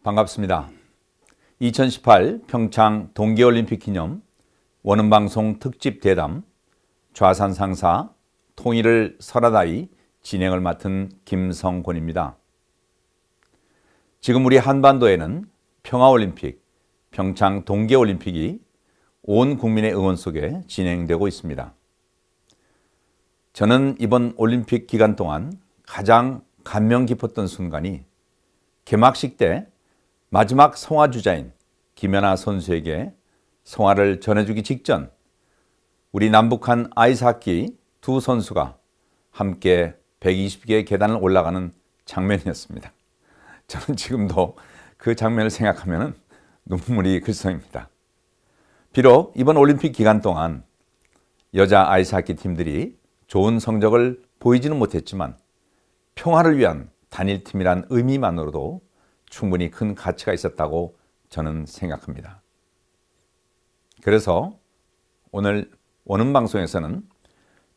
반갑습니다. 2018 평창 동계올림픽 기념 원음방송 특집 대담 좌산 상사 통일을 설하다이 진행을 맡은 김성곤입니다. 지금 우리 한반도에는 평화올림픽, 평창 동계올림픽이 온 국민의 응원 속에 진행되고 있습니다. 저는 이번 올림픽 기간 동안 가장 감명 깊었던 순간이 개막식 때 마지막 성화주자인 김연아 선수에게 성화를 전해주기 직전 우리 남북한 아이스하키 두 선수가 함께 120개의 계단을 올라가는 장면이었습니다. 저는 지금도 그 장면을 생각하면 눈물이 글썽입니다. 비록 이번 올림픽 기간 동안 여자 아이스하키 팀들이 좋은 성적을 보이지는 못했지만 평화를 위한 단일팀이란 의미만으로도 충분히 큰 가치가 있었다고 저는 생각합니다. 그래서 오늘 원음방송에서는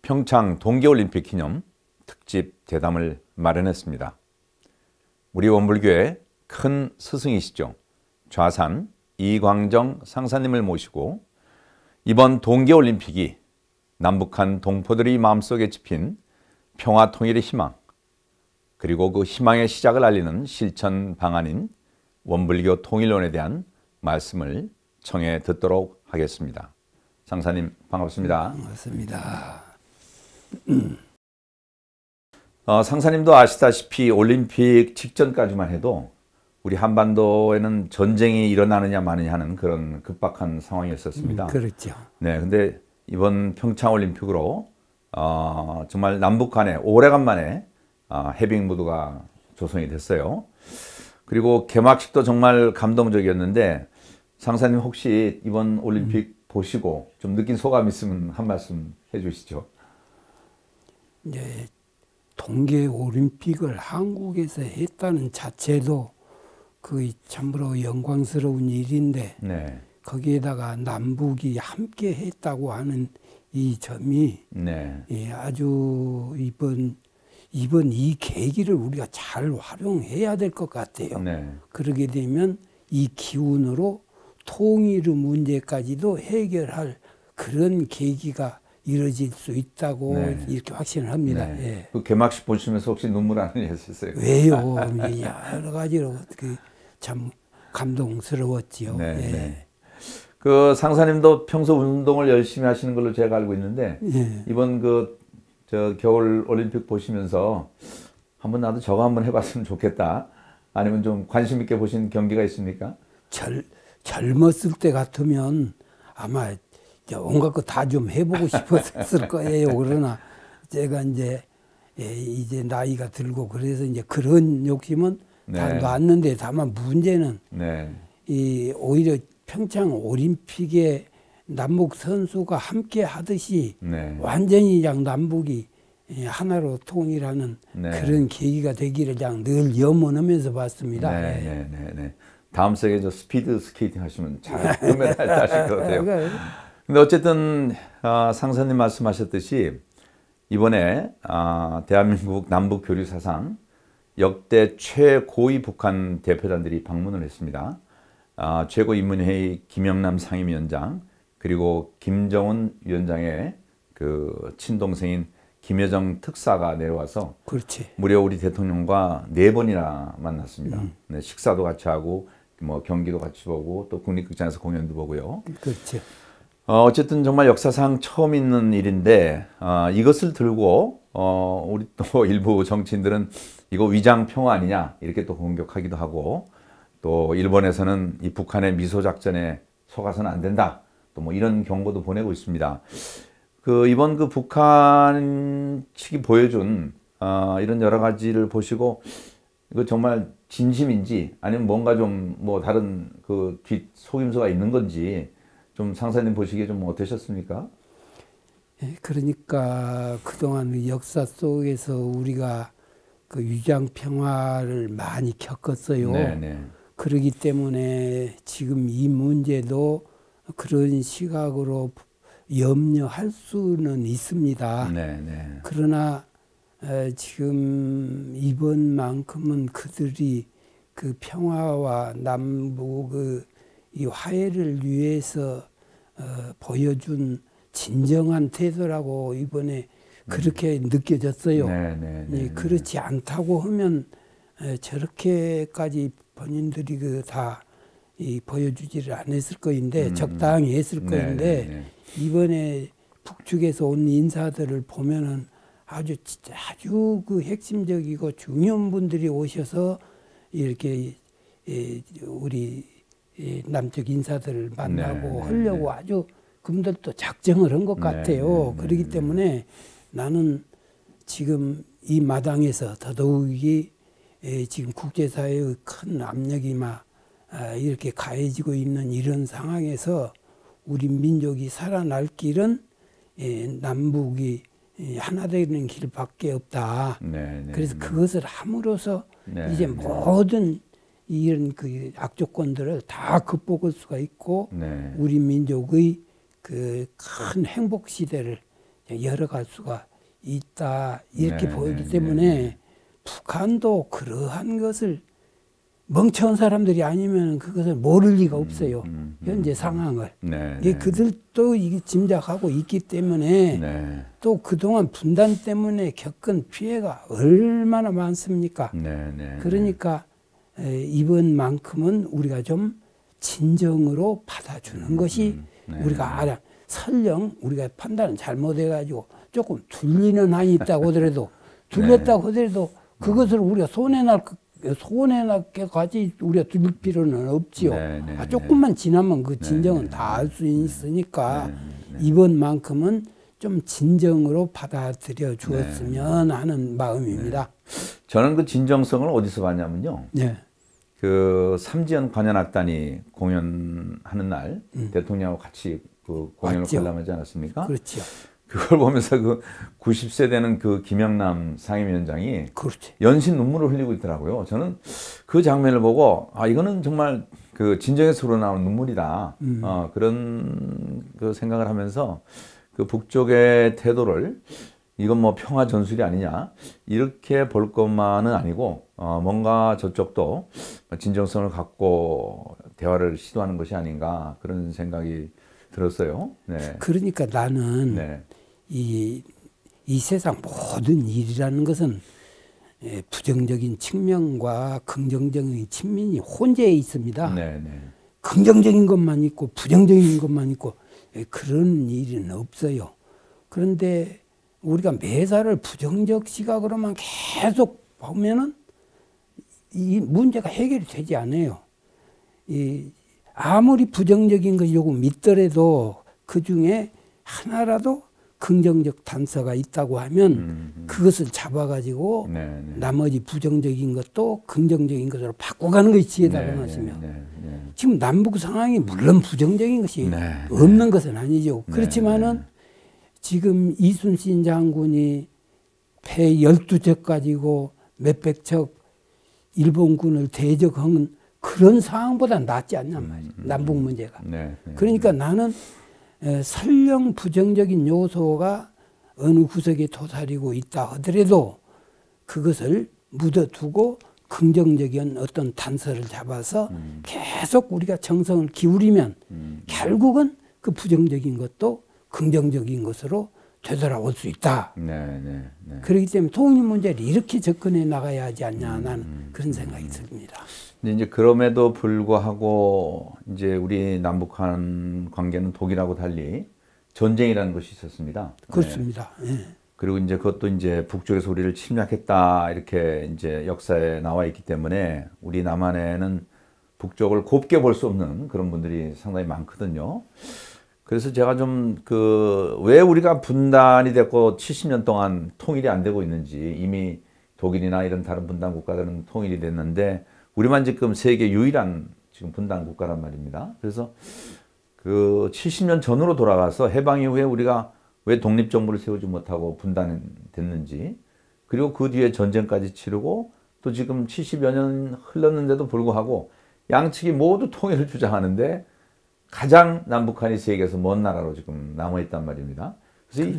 평창 동계올림픽 기념 특집 대담을 마련했습니다. 우리 원불교의 큰 스승이시죠. 좌산 이광정 상사님을 모시고 이번 동계올림픽이 남북한 동포들의 마음속에 집힌 평화 통일의 희망, 그리고 그 희망의 시작을 알리는 실천 방안인 원불교 통일론에 대한 말씀을 청해 듣도록 하겠습니다. 상사님 반갑습니다. 반갑습니다. 상사님도 아시다시피 올림픽 직전까지만 해도 우리 한반도에는 전쟁이 일어나느냐 마느냐 하는 그런 급박한 상황이었었습니다. 그렇죠. 네, 근데 이번 평창 올림픽으로 정말 남북 간에 오래간만에 해빙 무드가 조성이 됐어요. 그리고 개막식도 정말 감동적이었는데 상사님 혹시 이번 올림픽 보시고 좀 느낀 소감 있으면 한 말씀 해주시죠. 이제 동계 올림픽을 한국에서 했다는 자체도 그 참으로 영광스러운 일인데 네. 거기에다가 남북이 함께 했다고 하는 이 점이 네. 예, 아주 이번 이 계기를 우리가 잘 활용해야 될 것 같아요. 네. 그러게 되면 이 기운으로 통일의 문제까지도 해결할 그런 계기가 이루어질 수 있다고 네. 이렇게 확신을 합니다. 네. 예. 그 개막식 보시면서 혹시 눈물 안 흘리셨어요? 왜요? 여러 가지로 참 감동스러웠지요. 네, 예. 네. 그 상사님도 평소 운동을 열심히 하시는 걸로 제가 알고 있는데 예. 이번 저 겨울 올림픽 보시면서 한번 나도 저거 한번 해봤으면 좋겠다. 아니면 좀 관심 있게 보신 경기가 있습니까? 젊었을 때 같으면 아마 온갖 거 다 좀 해보고 싶었을 거예요. 그러나 제가 이제 나이가 들고 그래서 이제 그런 욕심은 다 네. 놨는데 다만 문제는 네. 오히려 평창 올림픽에 남북 선수가 함께 하듯이 네. 완전히 그냥 남북이 하나로 통일하는 네. 그런 계기가 되기를 그냥 늘 염원하면서 봤습니다. 네, 네, 네, 네. 다음 세계 저 스피드 스케이팅 하시면 잘 금메달 따실 것 같아요. 근데 어쨌든 상사님 말씀하셨듯이 이번에 대한민국 남북 교류 사상 역대 최고위 북한 대표단들이 방문을 했습니다. 최고인문회의 김영남 상임위원장 그리고 김정은 위원장의 그 친동생인 김여정 특사가 내려와서 그렇지. 무려 우리 대통령과 4번이나 만났습니다. 네, 식사도 같이 하고 뭐 경기도 같이 보고 또 국립극장에서 공연도 보고요. 그렇지. 어쨌든 정말 역사상 처음 있는 일인데 이것을 들고 우리 또 일부 정치인들은 이거 위장 평화 아니냐 이렇게 또 공격하기도 하고 또 일본에서는 이 북한의 미소 작전에 속아서는 안 된다. 또 뭐 이런 경고도 보내고 있습니다. 이번 북한 측이 보여준 이런 여러 가지를 보시고 이거 정말 진심인지 아니면 뭔가 좀 뭐 다른 그 뒷 속임수가 있는 건지 좀 상사님 보시기에 좀 어떠셨습니까? 그러니까 그동안 역사 속에서 우리가 그 위장 평화를 많이 겪었어요. 네네. 그러기 때문에 지금 이 문제도 그런 시각으로 염려할 수는 있습니다. 네네. 그러나 지금 이번만큼은 그들이 그 평화와 남북의 이 화해를 위해서 보여준 진정한 태도라고 이번에 그렇게 느껴졌어요. 그렇지 않다고 하면 저렇게까지 본인들이 다 보여주지를 않았을 거인데 적당히 했을 거인데 이번에 북측에서 온 인사들을 보면은 아주 그 핵심적이고 중요한 분들이 오셔서 이렇게 우리 남쪽 인사들을 만나고 하려고 아주 그분들도 작정을 한 것 같아요. 그렇기 때문에 나는 지금 이 마당에서 더더욱이 지금 국제사회의 큰 압력이 막 이렇게 가해지고 있는 이런 상황에서 우리 민족이 살아날 길은 남북이 하나 되는 길밖에 없다. 그래서 그것을 함으로써 이제 모든 이런 그 악조건들을 다 극복할 수가 있고 우리 민족의 그 큰 행복 시대를 열어갈 수가 있다. 이렇게 보이기 때문에 북한도 그러한 것을 멍청한 사람들이 아니면 그것을 모를 리가 없어요. 현재 상황을. 그들도 이게 짐작하고 있기 때문에 또 그동안 분단 때문에 겪은 피해가 얼마나 많습니까? 그러니까 이번만큼은 우리가 좀 진정으로 받아주는 것이 우리가 알아. 설령 우리가 판단을 잘못해가지고 조금 둘리는 한이 있다고 하더라도 둘렸다고 하더라도 그것을 우리가 손해나게까지 우리가 둘 필요는 없지요. 조금만 지나면 그 진정은 다 알 수 있으니까 이번만큼은 좀 진정으로 받아들여 주었으면 하는 마음입니다. 저는 그 진정성을 어디서 봤냐면요. 그 삼지연 관현악단이 공연하는 날 대통령하고 같이 그 공연을 관람하지 않았습니까? 그렇죠. 그걸 보면서 그 90세 되는 그 김영남 상임위원장이 연신 눈물을 흘리고 있더라고요. 저는 그 장면을 보고 이거는 정말 그 진정에서 우러나오는 눈물이다. 그런 그 생각을 하면서 그 북쪽의 태도를 이건 뭐 평화 전술이 아니냐 이렇게 볼 것만은 아니고 뭔가 저쪽도 진정성을 갖고 대화를 시도하는 것이 아닌가 그런 생각이 들었어요. 그러니까 나는 이 세상 모든 일이라는 것은 부정적인 측면과 긍정적인 측면이 혼재해 있습니다. 긍정적인 것만 있고 부정적인 것만 있고 그런 일은 없어요. 그런데 우리가 매사를 부정적 시각으로만 계속 보면은 이 문제가 해결이 되지 않아요. 아무리 부정적인 것이라고 믿더라도 그 중에 하나라도 긍정적 단서가 있다고 하면 그것을 잡아가지고 나머지 부정적인 것도 긍정적인 것으로 바꿔가는 것이 지혜다는 것이며 지금 남북 상황이 물론 부정적인 것이 없는 것은 아니죠. 그렇지만은 지금 이순신 장군이 배 12척 가지고 몇백 척 일본군을 대적한 그런 상황보다 낫지 않냔 말이에요. 남북 문제가. 그러니까 나는 설령 부정적인 요소가 어느 구석에 도사리고 있다 하더라도 그것을 묻어두고 긍정적인 어떤 단서를 잡아서 계속 우리가 정성을 기울이면 결국은 그 부정적인 것도 긍정적인 것으로 되돌아올 수 있다. 그렇기 때문에 통일 문제를 이렇게 접근해 나가야 하지 않냐 나는 그런 생각이 듭니다. 근데 이제 그럼에도 불구하고 이제 우리 남북한 관계는 독일하고 달리 전쟁이라는 것이 있었습니다. 그렇습니다. 그리고 이제 그것도 이제 북쪽에서 우리를 침략했다 이렇게 이제 역사에 나와 있기 때문에 우리 남한에는 북쪽을 곱게 볼 수 없는 그런 분들이 상당히 많거든요. 그래서 제가 좀 왜 우리가 분단이 됐고 70년 동안 통일이 안 되고 있는지 이미 독일이나 이런 다른 분단 국가들은 통일이 됐는데 우리만 지금 세계 유일한 지금 분단 국가란 말입니다. 그래서 그 70년 전으로 돌아가서 해방 이후에 우리가 왜 독립정부를 세우지 못하고 분단됐는지 그리고 그 뒤에 전쟁까지 치르고 또 지금 70여 년 흘렀는데도 불구하고 양측이 모두 통일을 주장하는데 가장 남북한이 세계에서 먼 나라로 지금 남아있단 말입니다. 그래서 이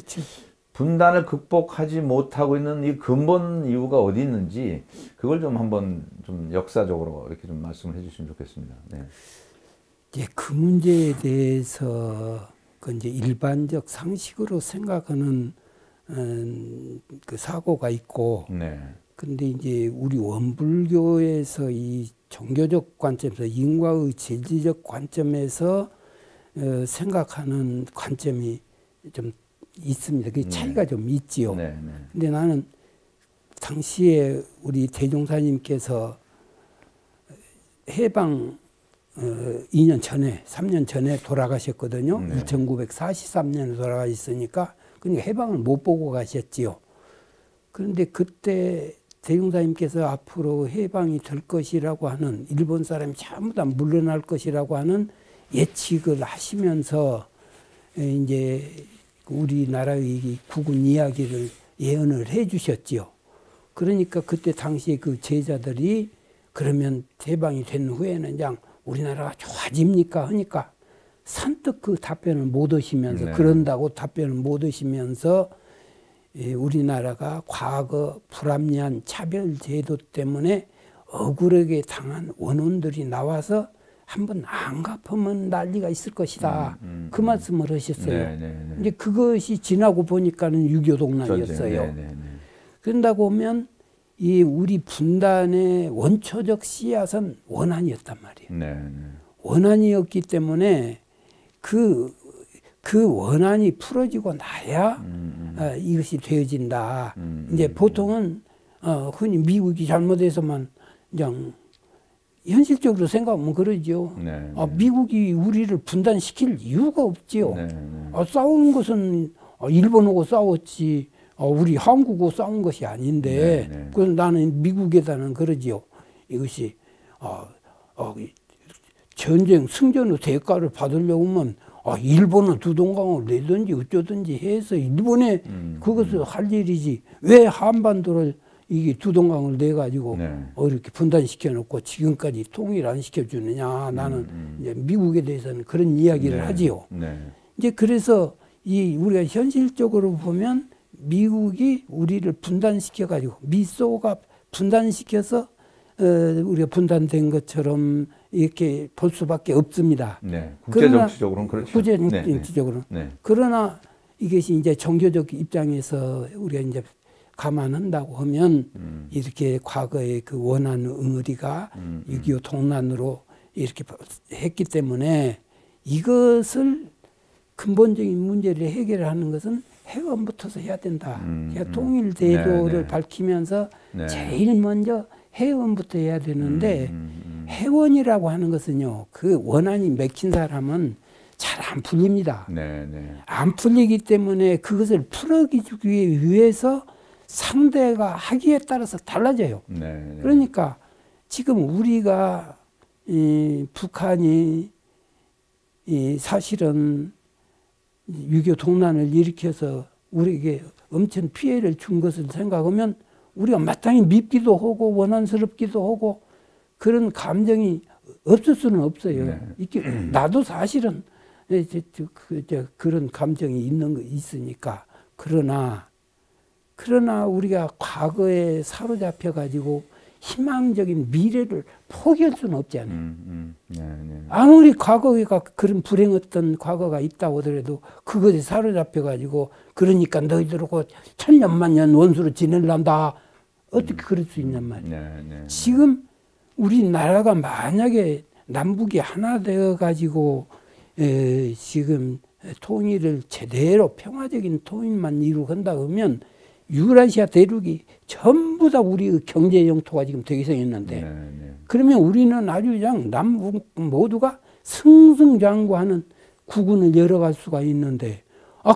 분단을 극복하지 못하고 있는 이 근본 이유가 어디 있는지 그걸 좀 한번 좀 역사적으로 이렇게 좀 말씀을 해주시면 좋겠습니다. 네. 이제 그 문제에 대해서 그 이제 일반적 상식으로 생각하는 그 사고가 있고, 네. 근데 이제 우리 원불교에서 이 종교적 관점에서 인과의 진리적 관점에서 생각하는 관점이 좀 있습니다. 그 차이가 좀 있지요. 네, 네. 근데 나는 당시에 우리 대종사님께서 해방 2년 전에, 3년 전에 돌아가셨거든요. 1943년에 돌아가셨으니까, 그러니까 해방을 못 보고 가셨지요. 그런데 그때 대종사님께서 앞으로 해방이 될 것이라고 하는, 일본 사람이 전부 다 물러날 것이라고 하는 예측을 하시면서 이제 우리나라의 국군 이야기를 예언을 해 주셨지요. 그러니까 그때 당시에 그 제자들이 그러면 해방이 된 후에는 그냥 우리나라가 좋아집니까? 하니까 선뜻 그 답변을 못 하시면서, 네. 그런다고 답변을 못 하시면서 우리나라가 과거 불합리한 차별 제도 때문에 억울하게 당한 원혼들이 나와서 한번 안 갚으면 난리가 있을 것이다. 그 말씀을 하셨어요. 네, 네, 네. 이제 그것이 지나고 보니까는 6.25 동란이었어요. 네, 네, 네. 그런다고 하면 이 우리 분단의 원초적 씨앗은 원한이었단 말이에요. 네, 네. 원한이었기 때문에 그 원한이 풀어지고 나야 이것이 되어진다. 이제 보통은 흔히 미국이 잘못해서만 그냥 현실적으로 생각하면 그러죠. 네, 미국이 우리를 분단시킬 이유가 없지요. 네, 네. 싸운 것은 일본하고 싸웠지 우리 한국하고 싸운 것이 아닌데, 네, 네. 그래서 나는 미국에다는 그러지요. 이것이 전쟁 승전의 대가를 받으려고 하면 일본은 두동강을 내든지 어쩌든지 해서 일본에 그것을 할 일이지, 왜 한반도를 이게 두동강을 내가지고 네. 이렇게 분단시켜 놓고 지금까지 통일 안 시켜주느냐. 나는 이제 미국에 대해서는 그런 이야기를 네. 하지요. 네. 이제 그래서 우리가 현실적으로 보면 미국이 우리를 분단시켜가지고 미소가 분단시켜서 우리가 분단된 것처럼 이렇게 볼 수밖에 없습니다. 네. 국제정치적으로는 그렇죠. 국제정치적으로는. 네, 네. 그러나 이것이 이제 종교적 입장에서 우리가 이제 감안한다고 하면 이렇게 과거의 그 원한 응어리가 6.25 동란으로 이렇게 했기 때문에 이것을 근본적인 문제를 해결하는 것은 해원부터서 해야 된다. 통일 대도를 네, 네. 밝히면서 네. 제일 먼저 해원부터 해야 되는데 해원이라고 하는 것은요, 그 원한이 맥힌 사람은 잘 안 풀립니다. 네, 네. 안 풀리기 때문에 그것을 풀어주기 위해서 상대가 하기에 따라서 달라져요. 네, 네. 그러니까 지금 우리가 북한이 사실은 6.25 동란을 일으켜서 우리에게 엄청 피해를 준 것을 생각하면 우리가 마땅히 밉기도 하고 원한스럽기도 하고 그런 감정이 없을 수는 없어요. 네. 나도 사실은 그런 감정이 있으니까. 그러나 우리가 과거에 사로잡혀 가지고 희망적인 미래를 포기할 수는 없잖아요. 네, 네. 아무리 과거가 그런 불행했던 과거가 있다고 하더라도 그것에 사로잡혀 가지고 그러니까 너희들하고 천년만년 원수로 지낼란다. 어떻게 그럴 수 있냔 말이에요. 네, 네. 지금 우리나라가 만약에 남북이 하나 되어 가지고 지금 통일을 제대로 평화적인 통일만 이루간다 그러면 유라시아 대륙이 전부 다 우리 경제 영토가 지금 되게 생겼는데, 네. 그러면 우리는 아주 그냥 남북 모두가 승승장구하는 국군을 열어갈 수가 있는데,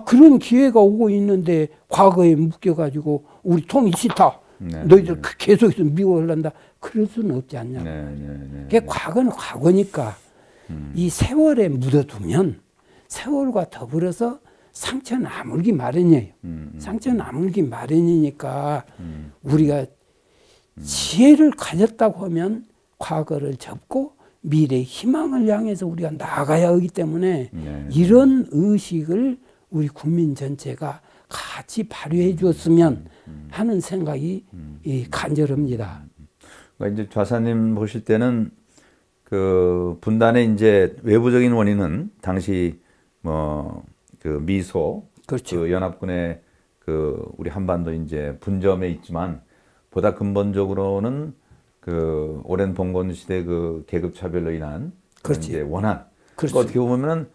그런 기회가 오고 있는데 과거에 묶여가지고 우리 통일 싫다. 네, 너희들 계속해서 미워를 한다. 그럴 수는 없지 않냐. 네. 과거는 과거니까 이 세월에 묻어두면 세월과 더불어서 상처는 아물기 마련이에요. 상처는 아물기 마련이니까 우리가 지혜를 가졌다고 하면 과거를 접고 미래의 희망을 향해서 우리가 나아가야 하기 때문에 이런 의식을 우리 국민 전체가 같이 발휘해 줬으면 하는 생각이 간절합니다. 그러니까 이제 좌사님 보실 때는 그 분단의 이제 외부적인 원인은 당시 뭐 그 미소, 그렇죠. 그 연합군의 그 우리 한반도 이제 분점에 있지만 보다 근본적으로는 그 오랜 봉건 시대 그 계급 차별로 인한 그렇지. 이제 원한. 그렇지. 그러니까 어떻게 보면은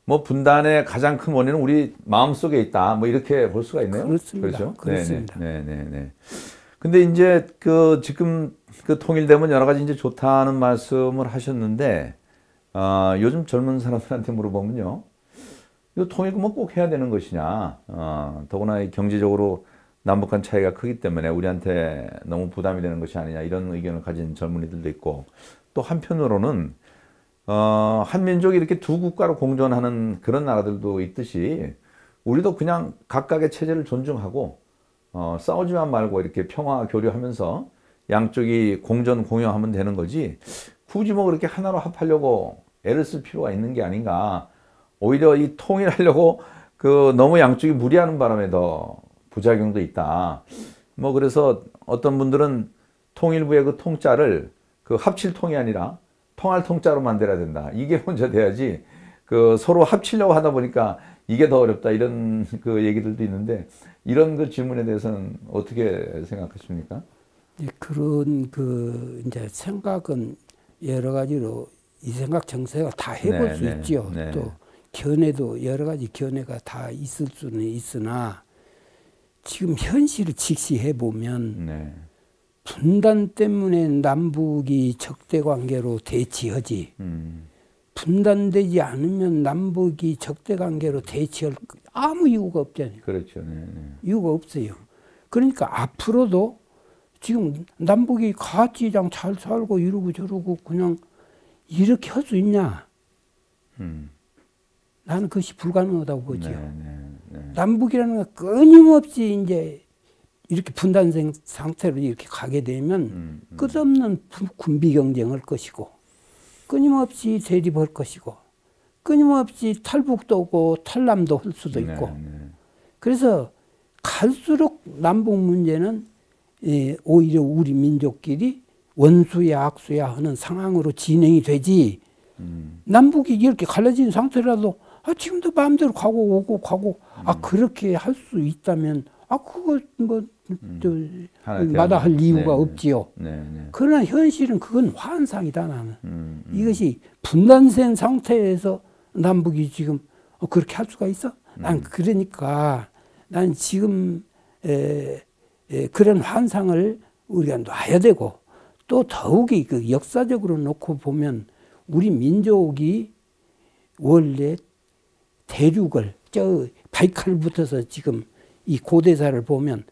뭐 분단의 가장 큰 원인은 우리 마음 속에 있다. 뭐 이렇게 볼 수가 있네요. 그렇습니다. 그렇죠? 그렇습니다. 네. 근데 이제 그 지금 그 통일되면 여러 가지 이제 좋다는 말씀을 하셨는데 요즘 젊은 사람들한테 물어보면요. 이거 통일은 꼭 해야 되는 것이냐. 더구나 경제적으로 남북 간 차이가 크기 때문에 우리한테 너무 부담이 되는 것이 아니냐 이런 의견을 가진 젊은이들도 있고 또 한편으로는 한민족이 이렇게 두 국가로 공존하는 그런 나라들도 있듯이 우리도 그냥 각각의 체제를 존중하고 싸우지만 말고 이렇게 평화 교류하면서 양쪽이 공존 공영하면 되는 거지 굳이 뭐 그렇게 하나로 합하려고 애를 쓸 필요가 있는 게 아닌가. 오히려 이 통일하려고 그 너무 양쪽이 무리하는 바람에 더 부작용도 있다. 뭐 그래서 어떤 분들은 통일부의 그 통자를 그 합칠 통이 아니라 통할 통자로 만들어야 된다. 이게 먼저 돼야지 그 서로 합치려고 하다 보니까 이게 더 어렵다. 이런 그 얘기들도 있는데 이런 그 질문에 대해서는 어떻게 생각하십니까? 그런 그 이제 생각은 여러 가지로 이 생각 정세가 다 해볼 수 있죠. 또 견해도 여러 가지 견해가 다 있을 수는 있으나 지금 현실을 직시해 보면 분단 때문에 남북이 적대 관계로 대치하지 분단되지 않으면 남북이 적대 관계로 대치할 아무 이유가 없잖아요. 그렇죠. 이유가 없어요. 그러니까 앞으로도 지금 남북이 같이 그냥 잘 살고 이러고 저러고 그냥 이렇게 할 수 있냐? 나는 그것이 불가능하다고 보죠. 남북이라는 건 끊임없이 이제 이렇게 분단된 상태로 이렇게 가게 되면 끝없는 군비 경쟁할 것이고 끊임없이 대립할 것이고 끊임없이 탈북도 오고 탈남도 할 수도 있고 그래서 갈수록 남북 문제는 오히려 우리 민족끼리 원수야 악수야 하는 상황으로 진행이 되지 남북이 이렇게 갈라진 상태라도 지금도 마음대로 가고 오고 가고 그렇게 할 수 있다면 그거 뭐 마다할 이유가 없지요. 그러나 현실은 그건 환상이다 나는. 이것이 분단된 상태에서 남북이 지금 그렇게 할 수가 있어? 난 그러니까 난 지금 그런 환상을 우리가 놔야 되고 또 더욱이 그 역사적으로 놓고 보면 우리 민족이 원래 대륙을 저 바이칼부터서 지금 이 고대사를 보면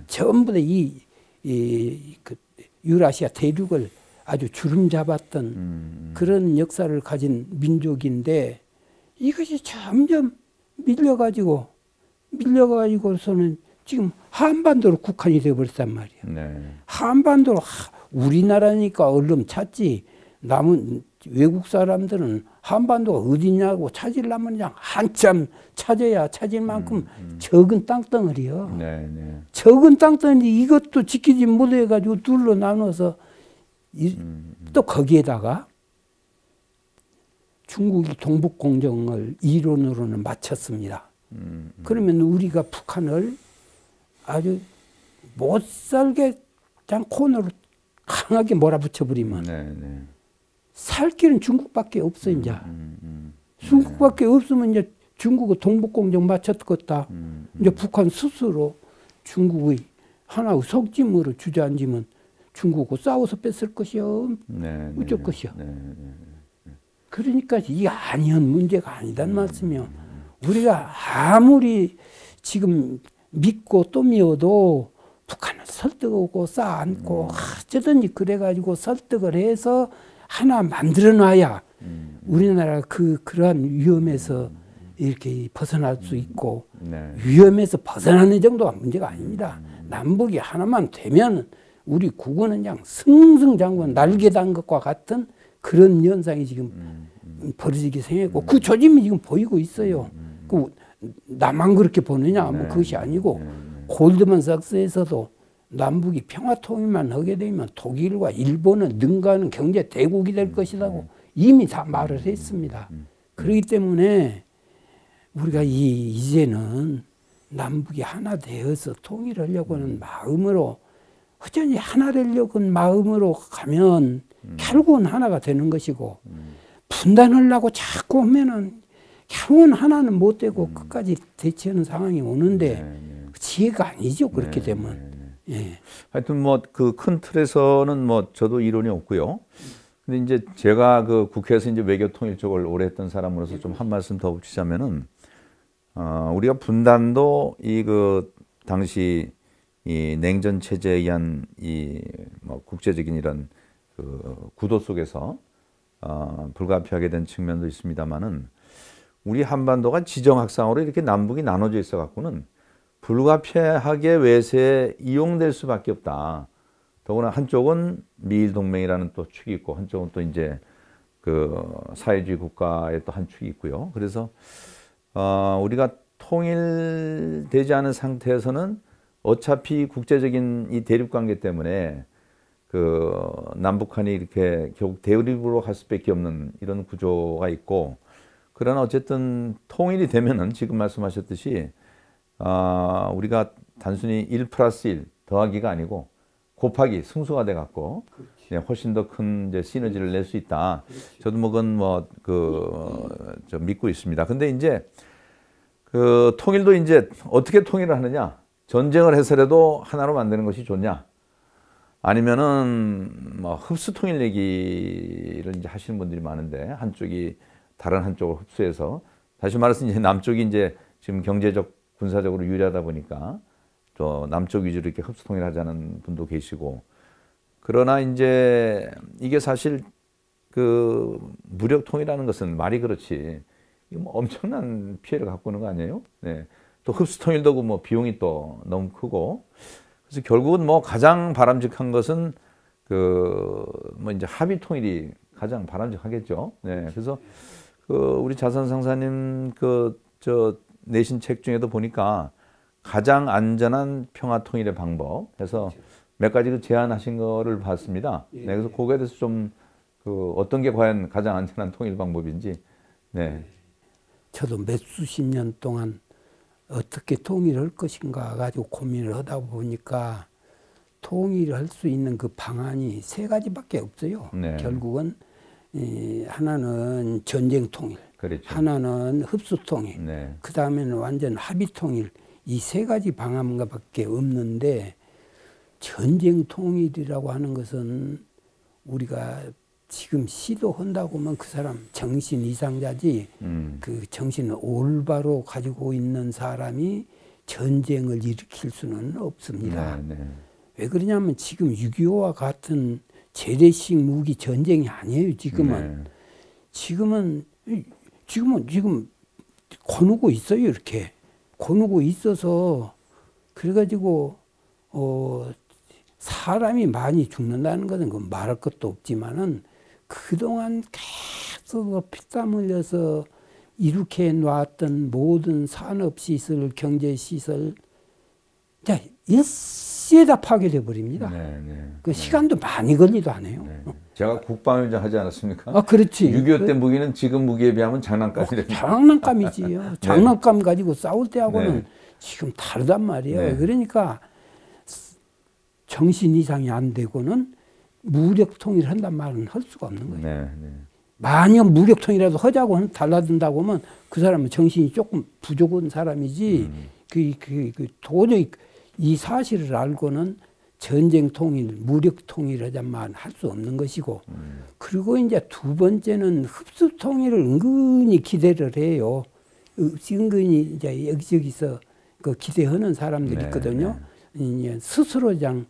전부 다 그 유라시아 대륙을 아주 주름 잡았던 그런 역사를 가진 민족인데 이것이 점점 밀려가지고서는 지금 한반도로 국한이 되어버렸단 말이야. 한반도로 우리나라니까 얼른 찾지 남은 외국 사람들은 한반도가 어디냐고 찾으려면 그냥 한참 찾아야 찾을 만큼 적은 땅덩어리요. 적은 땅덩어리 이것도 지키지 못해가지고 둘로 나눠서 또 거기에다가 중국이 동북공정을 이론으로는 마쳤습니다. 그러면 우리가 북한을 아주 못살게 그냥 코너로 강하게 몰아붙여버리면 살 길은 중국밖에 없어 이제. 중국밖에 없으면 이제 중국의 동북공정 마쳤겠다. 이제 북한 스스로 중국의 하나의 속짐으로 주저앉으면 중국하고 싸워서 뺐을 것이요. 어쩔 것이요. 그러니까 이게 아니한 문제가 아니단 말씀이요. 우리가 아무리 지금 믿고 또 미워도 북한을 설득하고 쌓아안고 어쩌든지 그래가지고 설득을 해서 하나 만들어 놔야 우리나라가 그러한 위험에서 이렇게 벗어날 수 있고 위험에서 벗어나는 정도가 문제가 아닙니다. 남북이 하나만 되면 우리 국어는 그냥 승승장구한 날개 단 것과 같은 그런 현상이 지금 벌어지게 생겼고 그 조짐이 지금 보이고 있어요. 그 나만 그렇게 보느냐? 뭐 그것이 아니고 골드만삭스에서도 남북이 평화통일만 하게 되면 독일과 일본은 능가하는 경제 대국이 될 것이라고 이미 다 말을 했습니다. 그렇기 때문에 우리가 이제는 남북이 하나 되어서 통일하려고 하는 마음으로 허전히 하나 되려고 하는 마음으로 가면 결국은 하나가 되는 것이고 분단하려고 자꾸 하면은 결국은 하나는 못 되고 끝까지 대치하는 상황이 오는데 지혜가 아니죠. 그렇게 되면. 예. 하여튼 뭐 그 큰 틀에서는 뭐 저도 이론이 없고요. 근데 이제 제가 그 국회에서 이제 외교통일 쪽을 오래 했던 사람으로서 좀 한 말씀 더 붙이자면은 우리가 분단도 이 그 당시 이 냉전 체제에 의한 이 뭐 국제적인 이런 그 구도 속에서 불가피하게 된 측면도 있습니다만은 우리 한반도가 지정학상으로 이렇게 남북이 나눠져 있어 갖고는 불가피하게 외세에 이용될 수밖에 없다. 더구나 한쪽은 미일 동맹이라는 또 축이 있고 한쪽은 또 이제 그 사회주의 국가의 또 한 축이 있고요. 그래서 우리가 통일되지 않은 상태에서는 어차피 국제적인 이 대립 관계 때문에 그 남북한이 이렇게 결국 대립으로 갈 수밖에 없는 이런 구조가 있고, 그러나 어쨌든 통일이 되면은 지금 말씀하셨듯이 우리가 단순히 1 플러스 1 더하기가 아니고 곱하기 승수가 돼 갖고 훨씬 더 큰 이제 시너지를 낼 수 있다. 저도 뭐 그건 뭐 저 믿고 있습니다. 근데 이제 그 통일도 이제 어떻게 통일을 하느냐? 전쟁을 해서라도 하나로 만드는 것이 좋냐? 아니면은 뭐 흡수 통일 얘기를 이제 하시는 분들이 많은데 한쪽이 다른 한쪽을 흡수해서, 다시 말해서 이제 남쪽이 이제 지금 경제적 군사적으로 유리하다 보니까 또 남쪽 위주로 이렇게 흡수 통일하자는 분도 계시고, 그러나 이제 이게 사실 그 무력 통일하는 것은 말이 그렇지 이거 뭐 엄청난 피해를 갖고 오는 거 아니에요? 네. 또 흡수 통일도 뭐 비용이 또 너무 크고, 그래서 결국은 뭐 가장 바람직한 것은 그 뭐 이제 합의 통일이 가장 바람직하겠죠. 네. 그래서 그 우리 자선 상사님 그 저 내신 책 중에도 보니까 가장 안전한 평화 통일의 방법 해서 몇 가지 그 제안하신 거를 봤습니다. 네. 그래서 그거에 대해서 좀 그 어떤 게 과연 가장 안전한 통일 방법인지. 네. 저도 몇 수십 년 동안 어떻게 통일할 것인가 가지고 고민을 하다 보니까 통일할 수 있는 그 방안이 세 가지밖에 없어요. 네. 결국은 하나는 전쟁 통일, 그렇죠. 하나는 흡수 통일, 네. 그 다음에는 완전 합의 통일, 이 세 가지 방안밖에 없는데, 전쟁 통일이라고 하는 것은 우리가 지금 시도한다고 하면 그 사람 정신 이상자지, 그 정신을 올바로 가지고 있는 사람이 전쟁을 일으킬 수는 없습니다. 네, 네. 왜 그러냐면 지금 6.25와 같은 재래식 무기 전쟁이 아니에요. 지금은. 네. 지금 거누고 있어요. 이렇게 거누고 있어서 그래가지고 사람이 많이 죽는다는 것은 그 말할 것도 없지만은 그동안 계속 피땀 흘려서 이렇게 놨던 모든 산업시설, 경제시설 일시에다 파괴돼 버립니다. 네, 네, 그 시간도 많이 걸리도 않아요. 네. 제가 국방위원장 하지 않았습니까? 아, 그렇지. 6.25 때 무기는 지금 무기에 비하면 장난감이래요. 장난감이지요. 네. 장난감 가지고 싸울 때하고는 네. 지금 다르단 말이에요. 네. 그러니까 정신 이상이 안 되고는 무력 통일을 한단 말은 할 수가 없는 거예요. 네, 네. 만약 무력 통일이라도 하자고 달라든다고 하면 그 사람은 정신이 조금 부족한 사람이지 도저히 이 사실을 알고는 전쟁 통일, 무력 통일을 하자만 할 수 없는 것이고, 그리고 이제 두 번째는 흡수 통일을 은근히 기대를 해요. 은근히 이제 여기저기서 그 기대하는 사람들이 네, 있거든요. 네. 스스로장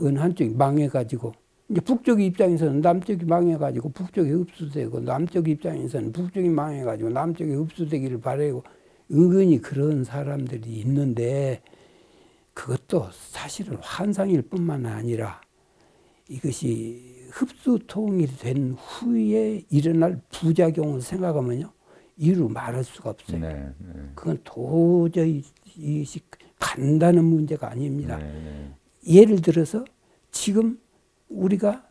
어느 한쪽이 망해가지고, 이제 북쪽 입장에서는 남쪽이 망해가지고 북쪽이 흡수되고, 남쪽 입장에서는 북쪽이 망해가지고 남쪽이 흡수되기를 바라고, 은근히 그런 사람들이 있는데, 그것도 사실은 환상일 뿐만 아니라 이것이 흡수 통일이 된 후에 일어날 부작용을 생각하면요, 이루 말할 수가 없어요. 네, 네. 그건 도저히 이것이 간단한 문제가 아닙니다. 네, 네. 예를 들어서 지금 우리가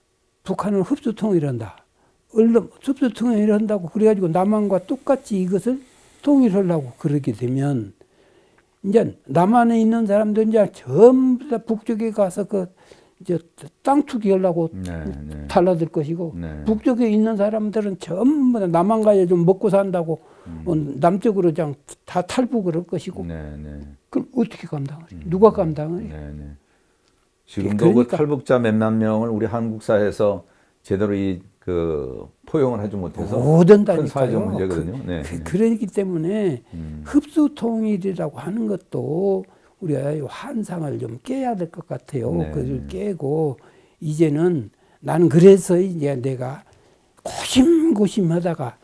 북한을 흡수 통일한다. 얼른 흡수 통일한다고 그래가지고 남한과 똑같이 이것을 통일하려고 그러게 되면 이제 남한에 있는 사람들 이제 전부 다 북쪽에 가서 이제 땅 투기하려고 네, 네. 달라들 것이고 네. 북쪽에 있는 사람들은 전부 다 남한 가야 좀 먹고 산다고 남쪽으로 그냥 다 탈북을 할 것이고 네, 네. 그럼 어떻게 감당을 해요? 누가 감당을 해요? 네, 네. 지금도 그러니까, 그 탈북자 몇만 명을 우리 한국 사회에서 제대로 포용을 하지 못해서 못 큰 한다니까요. 사회적 문제거든요. 네, 네. 그러기 때문에 흡수 통일이라고 하는 것도 우리가 환상을 좀 깨야 될 것 같아요. 네. 그걸 깨고 이제는 나는 그래서 이제 내가 고심하다가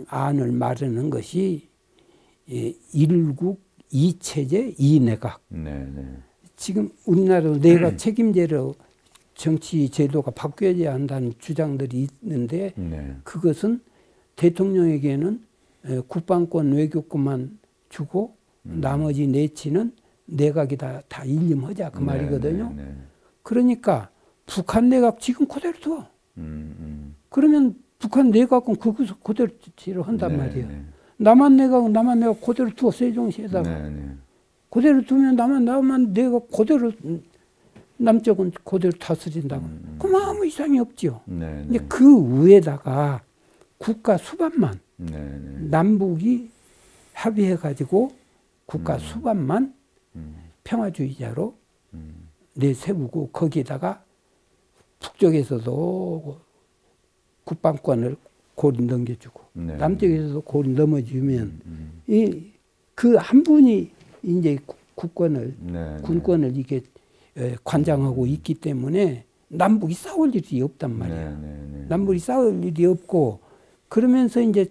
안을 마련한 것이 일국 이체제 이내각. 네, 네. 지금 우리나라도 내각 책임제로 정치 제도가 바뀌어야 한다는 주장들이 있는데 네. 그것은 대통령에게는 국방권 외교권만 주고 나머지 내치는 내각이 다 일념하자 그 말이거든요. 네, 네. 그러니까 북한 내각 지금 그대로 둬. 그러면 북한 내각은 거기서 그대로 한단 네, 말이에요. 네. 남한 내각은 남한 내각 그대로 두어 세종시에다가 네, 네. 그대로 두면 남한 내각 그대로 남쪽은 그대로 다스린다고. 그럼 아무 이상이 없죠. 네, 이제 네. 그 위에다가 국가 수반만 네, 네. 남북이 합의해가지고 국가 수반만 평화주의자로 내세우고 거기에다가 북쪽에서도 국방권을 고리 넘겨주고 네. 남쪽에서도 고리 넘어주면 그 한 분이 이제 국권을 네, 군권을 이게 관장하고 있기 때문에 남북이 싸울 일이 없단 말이에요. 네, 네, 네. 남북이 싸울 일이 없고 그러면서 이제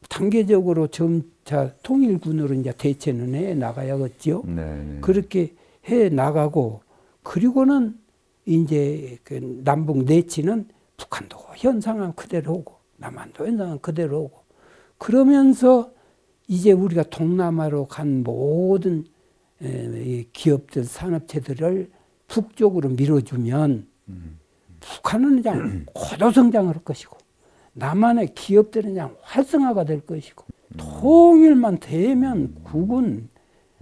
단계적으로 점차 통일군으로 이제 대체는 해 나가야겠죠. 네, 네. 그렇게 해 나가고 그리고는 이제 그 남북 내치는 북한도 현 상황 그대로 오고 남한도 현 상황 그대로 오고 그러면서 이제 우리가 동남아로 간 모든 이 기업들 산업체들을 북쪽으로 밀어주면 북한은 그냥 고도성장을 할 것이고 남한의 기업들은 그냥 활성화가 될 것이고 통일만 되면 국은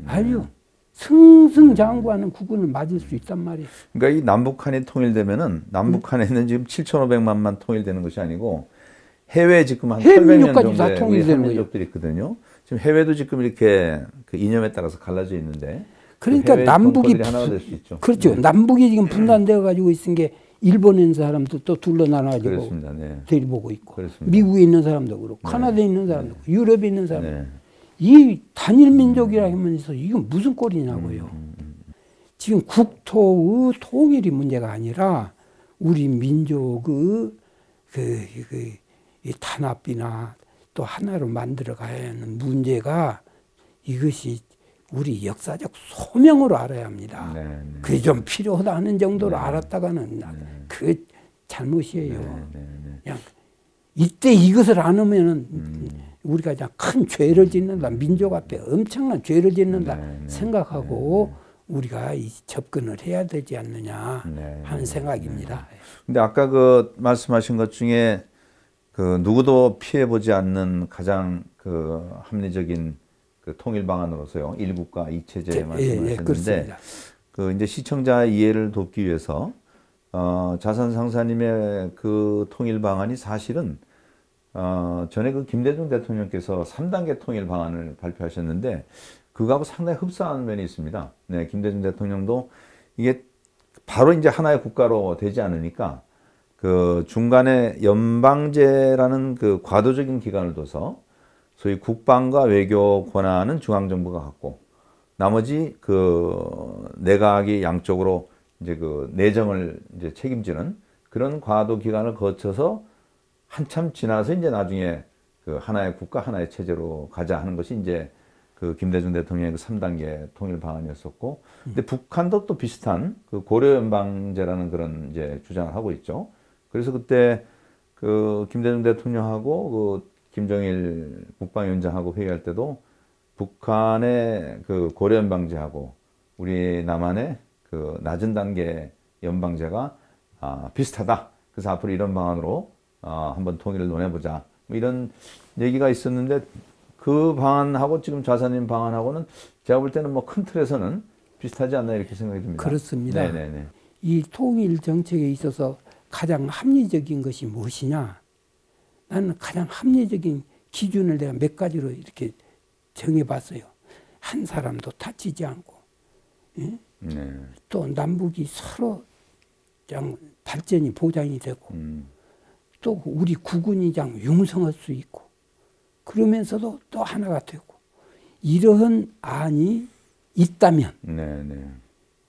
아주 승승장구하는 국군을 맞을 수 있단 말이에요. 그러니까 이 남북한이 통일되면은 남북한에는 지금 7,500만만 통일되는 것이 아니고 해외 지금 한 해외 800년 민족까지 다 정도의 통일되는 거예요. 민족들이 있거든요. 지금 해외도 지금 이렇게 그 이념에 따라서 갈라져 있는데 그러니까 해외 남북이 동포들이 하나가 될 수 있죠. 그렇죠. 네. 남북이 지금 분단되어 가지고 있은 게 일본에 있는 사람도 또 둘러나눠가지고 그렇습니다. 네. 들이보고 있고 그렇습니다. 미국에 있는 사람도 그렇고 카나다에 있는 사람도 그렇고 유럽에 있는 사람도 네. 이 단일 민족이라 하면서 이건 무슨 꼴이냐고요. 지금 국토의 통일이 문제가 아니라 우리 민족의 이 탄압이나 또 하나로 만들어 가야 하는 문제가 이것이 우리 역사적 소명으로 알아야 합니다. 네, 네. 그게 좀 필요하다 하는 정도로 알았다가는 그게 잘못이에요. 네, 네. 그냥 이때 이것을 안 하면은 우리가 그냥 큰 죄를 짓는다. 민족 앞에 엄청난 죄를 짓는다 생각하고 우리가 이 접근을 해야 되지 않느냐 하는 생각입니다. 근데 아까 그 말씀하신 것 중에 그 누구도 피해 보지 않는 가장 그 합리적인 그 통일 방안으로서요. 일국가 이체제 말씀하셨는데 그 이제 시청자 이해를 돕기 위해서 자산 상사님의 그 통일 방안이 사실은 전에 그 김대중 대통령께서 3단계 통일 방안을 발표하셨는데 그거하고 상당히 흡사한 면이 있습니다. 네, 김대중 대통령도 이게 바로 이제 하나의 국가로 되지 않으니까 그 중간에 연방제라는 그 과도적인 기간을 둬서 소위 국방과 외교 권한은 중앙정부가 갖고 나머지 그 내각이 양쪽으로 이제 그 내정을 이제 책임지는 그런 과도 기간을 거쳐서 한참 지나서 이제 나중에 그 하나의 국가 하나의 체제로 가자 하는 것이 이제 그 김대중 대통령의 그 3단계 통일 방안이었었고, 근데 북한도 또 비슷한 그 고려 연방제라는 그런 이제 주장을 하고 있죠. 그래서 그때 그 김대중 대통령하고 그 김정일 국방위원장하고 회의할 때도 북한의 그 고려연방제하고 우리 남한의 그 낮은 단계 연방제가 비슷하다. 그래서 앞으로 이런 방안으로 한번 통일을 논해보자. 뭐 이런 얘기가 있었는데 그 방안하고 지금 좌사님 방안하고는 제가 볼 때는 뭐 큰 틀에서는 비슷하지 않나 이렇게 생각이 듭니다. 그렇습니다. 네네네. 이 통일 정책에 있어서 가장 합리적인 것이 무엇이냐? 나는 가장 합리적인 기준을 내가 몇 가지로 이렇게 정해봤어요. 한 사람도 다치지 않고, 예? 네. 또 남북이 서로 발전이 보장이 되고, 또 우리 국군이 융성할 수 있고, 그러면서도 또 하나가 되고, 이러한 안이 있다면, 네네.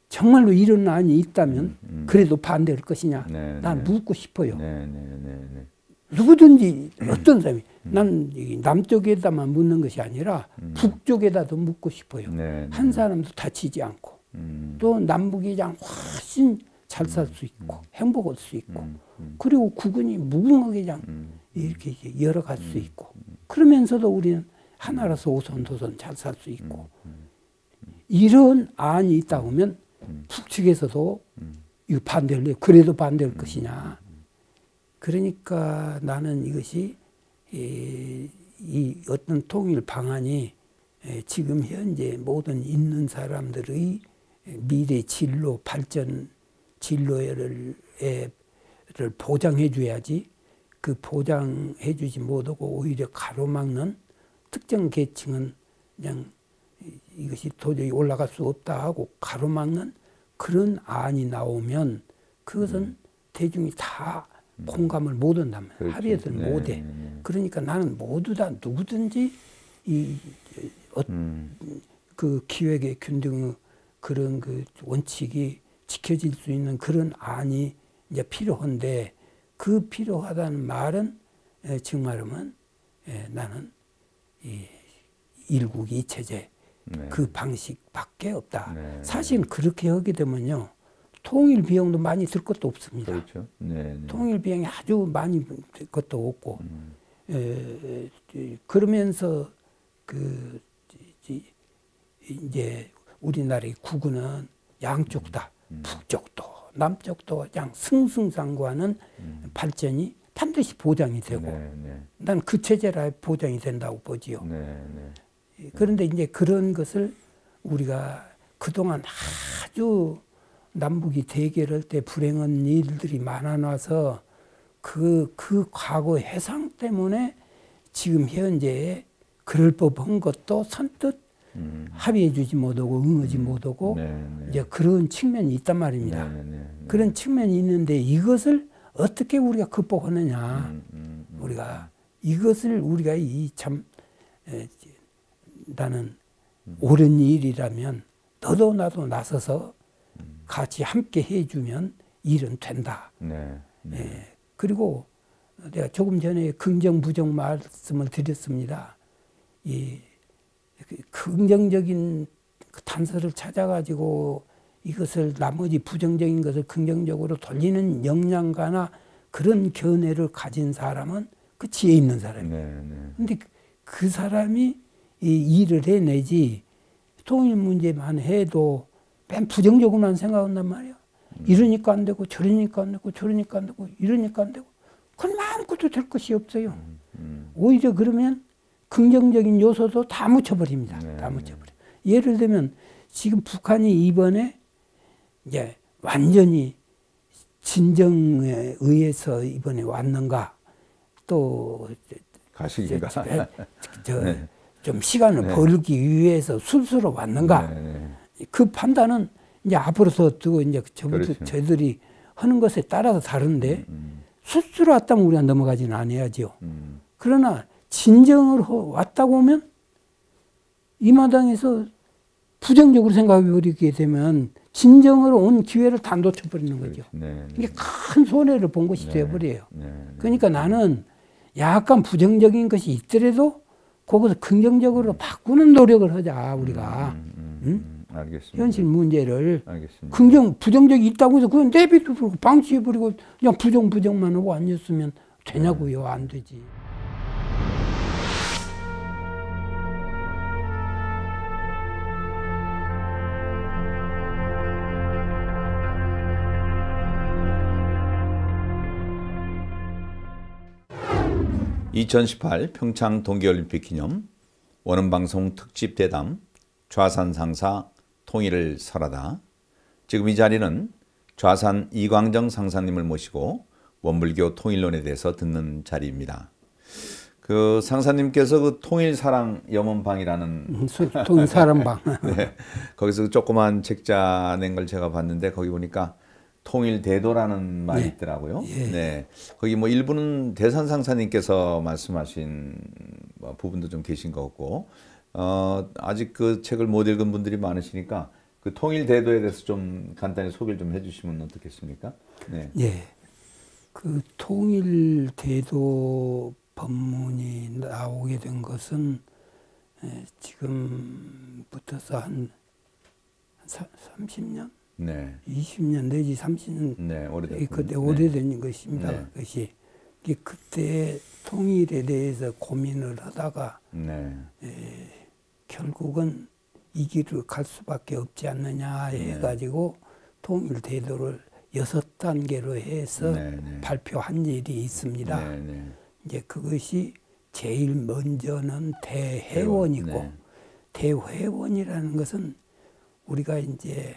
정말로 이런 안이 있다면 그래도 반대할 것이냐? 네, 난 네. 묻고 싶어요. 네네네. 누구든지 어떤 사람이 난 남쪽에다만 묻는 것이 아니라 북쪽에다도 묻고 싶어요. 네, 한 사람도 다치지 않고 또 남북이 훨씬 잘 살 수 있고 행복할 수 있고 그리고 국군이 무궁하게 이렇게 열어갈 수 있고 그러면서도 우리는 하나라서 오손도손 잘 살 수 있고 이런 안이 있다 보면 북측에서도 이거 반대할래요. 그래도 반대할 것이냐. 그러니까 나는 이것이 이 어떤 통일 방안이 지금 현재 모든 있는 사람들의 미래 진로 발전 진로를 보장해 줘야지 그 보장해 주지 못하고 오히려 가로막는 특정 계층은 그냥 이것이 도저히 올라갈 수 없다 하고 가로막는 그런 안이 나오면 그것은 대중이 다 공감을 못 한다면 그렇죠. 합의해서는 네, 못해. 네. 그러니까 나는 모두 다 누구든지 그 기획의 균등의 그런 그 원칙이 지켜질 수 있는 그런 안이 이제 필요한데 그 필요하다는 말은 지금 말하면 나는 이 일국 이체제 네. 그 방식밖에 없다. 네. 사실 그렇게 하게 되면요. 통일 비용도 많이 들 것도 없습니다. 그렇죠. 네. 통일 비용이 아주 많이 들 것도 없고 그러면서 그 이제 우리나라의 국군은 양쪽 다 북쪽도 남쪽도 그냥 승승장구하는 발전이 반드시 보장이 되고 난 그 체제라 보장이 된다고 보지요. 그런데 이제 그런 것을 우리가 그동안 아주 남북이 대결할 때 불행한 일들이 많아놔서 그 과거 해상 때문에 지금 현재 그럴 법한 것도 선뜻 합의해주지 못하고 응하지 못하고 이제 그런 측면이 있단 말입니다. 그런 측면이 있는데 이것을 어떻게 우리가 극복하느냐. 우리가 이것을 우리가 이 참 나는 옳은 일이라면 너도 나도 나서서 같이 함께 해주면 일은 된다. 그리고 내가 조금 전에 긍정 부정 말씀을 드렸습니다. 이 긍정적인 단서를 찾아가지고 이것을 나머지 부정적인 것을 긍정적으로 돌리는 역량가나 그런 견해를 가진 사람은 그 지혜 있는 사람이에요. 근데 그 사람이 이 일을 해내지 통일 문제만 해도 맨 부정적으로만 생각한단 말이에요. 이러니까 안 되고 저러니까 안 되고 저러니까 안 되고 이러니까 안 되고 그럼 아무것도 될 것이 없어요. 오히려 그러면 긍정적인 요소도 다 묻혀버립니다. 다 묻혀버려. 예를 들면 지금 북한이 이번에 이제 완전히 진정에 의해서 이번에 왔는가 또 가식인가 좀 시간을 벌기 위해서 술수로 왔는가 그 판단은 이제 앞으로서 두고 이제 저들이 하는 것에 따라서 다른데 술수로 왔다면 우리가 넘어가지는 않아야죠. 그러나 진정으로 왔다고 하면 이 마당에서 부정적으로 생각해 버리게 되면 진정으로 온 기회를 다 놓쳐버리는 거죠. 이게 큰 손해를 본 것이 되어버려요. 그러니까 나는 약간 부정적인 것이 있더라도 그것을 긍정적으로 바꾸는 노력을 하자 우리가. 응? 알겠습니다. 현실 문제를 알겠습니다. 부정적이 있다고 해서 그건 내비두고 방치해버리고 그냥 부정만 하고 앉았으면 되냐고요. 안 되지. 2018 평창 동계올림픽 기념 원음방송 특집 대담 좌산 상사 통일을 설하다. 지금 이 자리는 좌산 이광정 상사님을 모시고 원불교 통일론에 대해서 듣는 자리입니다. 그 상사님께서 그 통일사랑 염원방이라는 통일사랑방 네, 거기서 조그만 책자 낸 걸 제가 봤는데 거기 보니까 통일대도라는 말이 있더라고요. 예. 네, 거기 뭐 일부는 대산 상사님께서 말씀하신 부분도 좀 계신 것 같고 아직 그 책을 못 읽은 분들이 많으시니까 그 통일대도에 대해서 좀 간단히 소개를 좀 해주시면 어떻겠습니까? 네. 예. 그 통일대도 법문이 나오게 된 것은 지금부터서 한 30년? 네. 20년 내지 30년 네, 오래됐군요. 그때 오래된 것입니다. 네. 그것이 그때 통일에 대해서 고민을 하다가 결국은 이 길을 갈 수밖에 없지 않느냐 해가지고 통일대도를 6단계로 해서 발표한 일이 있습니다. 이제 그것이 제일 먼저는 대회원이고 대회원이라는 것은 우리가 이제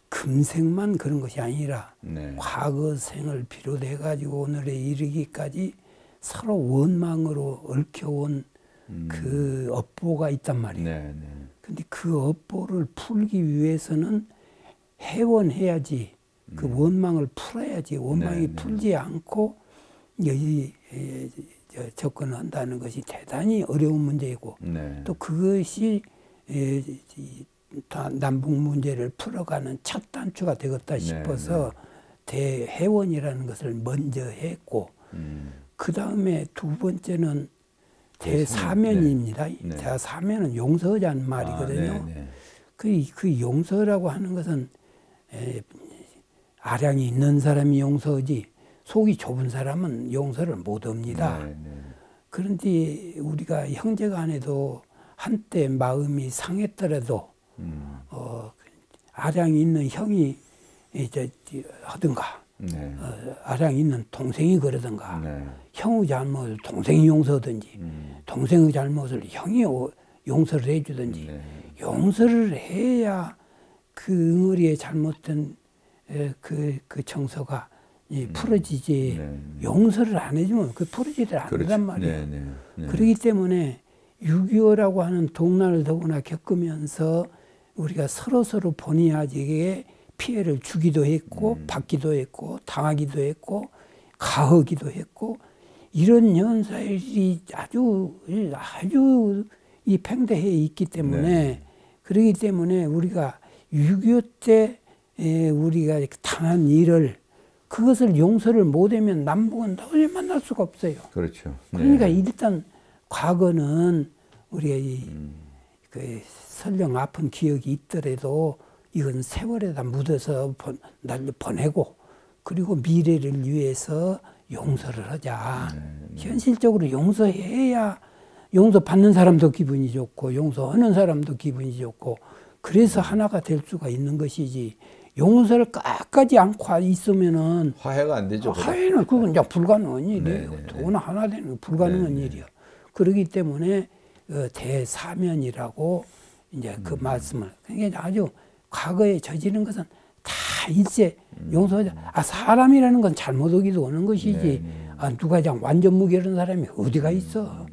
금생만 그런 것이 아니라 과거생을 비롯해 가지고 오늘에 이르기까지 서로 원망으로 얽혀온 그 업보가 있단 말이에요. 근데 그 업보를 풀기 위해서는 회원해야지 그 원망을 풀어야지 원망이 풀지 않고 여기 접근한다는 것이 대단히 어려운 문제이고 또 그것이 남북 문제를 풀어가는 첫 단추가 되겠다 싶어서 대회원이라는 것을 먼저 했고 그 다음에 두 번째는 대사면입니다. 대사면은 용서자는 말이거든요. 그 용서라고 하는 것은 아량이 있는 사람이 용서하지 속이 좁은 사람은 용서를 못합니다. 그런데 우리가 형제간에도 한때 마음이 상했더라도 아량이 있는 형이 하든가 아량이 있는 동생이 그러든가 형의 잘못을 동생이 용서하든지 동생의 잘못을 형이 용서를 해주든지 용서를 해야 그 응어리의 잘못된 그 정서가 풀어지지 용서를 안 해주면 그 풀어지질 않는단 말이에요. 그렇기 때문에 6.25라고 하는 동란을 더구나 겪으면서 우리가 서로 본의 아니게 피해를 주기도 했고 받기도 했고 당하기도 했고 가하기도 했고 이런 현상이 아주 이 팽배해 있기 때문에 그렇기 때문에 우리가 6.25 때 우리가 당한 일을 그것을 용서를 못하면 남북은 도저히 만날 수가 없어요. 그렇죠. 그러니까 일단 과거는 우리가 그 설령 아픈 기억이 있더라도 이건 세월에다 묻어서 보내고 그리고 미래를 위해서 용서를 하자. 현실적으로 용서해야 용서받는 사람도 기분이 좋고 용서하는 사람도 기분이 좋고 그래서 하나가 될 수가 있는 것이지 용서를 끝까지 않고 있으면은 화해가 안 되죠. 화해는 그건 이제 불가능한 일이에요. 더구나 하나 되는 건 불가능한 일이에요. 그렇기 때문에 대사면이라고 이제 그 말씀을 그러니까 아주 과거에 저지른 것은 다 일제 용서하자. 사람이라는 건 잘못하기도 하는 것이지. 누가 그냥 완전 무결한 사람이 어디가 있어.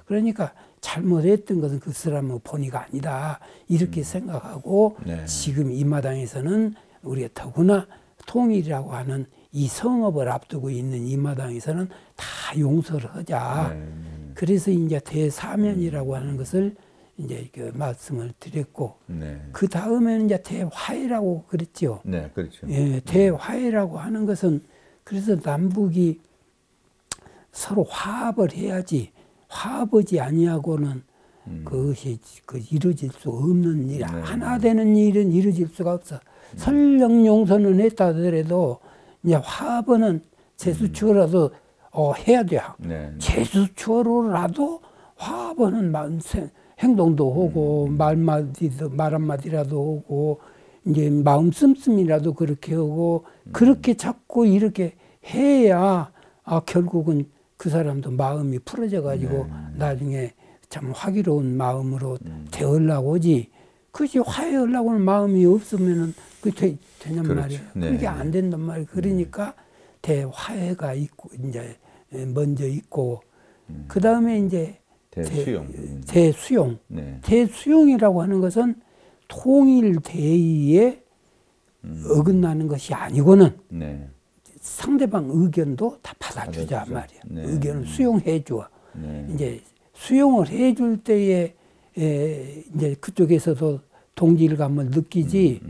그러니까 잘못했던 것은 그 사람의 본의가 아니다. 이렇게 생각하고 지금 이 마당에서는 우리가 더구나 통일이라고 하는 이 성업을 앞두고 있는 이 마당에서는 다 용서를 하자. 그래서 이제 대사면이라고 하는 것을 이제 그 말씀을 드렸고 그 다음에는 이제 대화해라고 그랬죠. 네, 그렇죠. 예, 대화해라고 하는 것은 그래서 남북이 서로 화합을 해야지 화합하지 아니하고는 그것이 이루어질 수 없는 일, 하나 되는 일은 이루어질 수가 없어. 설령 용서는 했다 하더라도 이제 화합은 제수추어라도 해야 돼요. 제수추어로라도 화합은 행동도 하고 말 한마디라도 하고 이제 마음 씀씀이라도 그렇게 하고 그렇게 자꾸 이렇게 해야 결국은 그 사람도 마음이 풀어져 가지고 나중에 참 화기로운 마음으로 되으려고 오지. 그것이 화해하려고 하는 마음이 없으면은 그게 되냔 그렇죠. 말이에요. 네. 그게 안 된단 말이에요. 그러니까 대화해가 있고 이제 먼저 있고 그 다음에 이제 대수용. 대수용. 네. 대수용이라고 하는 것은 통일 대의에 어긋나는 것이 아니고는 네. 상대방 의견도 다 받아주자 받아주자. 말이야. 네. 의견을 수용해 줘. 네. 이제 수용을 해줄 때에 이제 그쪽에서도 동질감을 느끼지.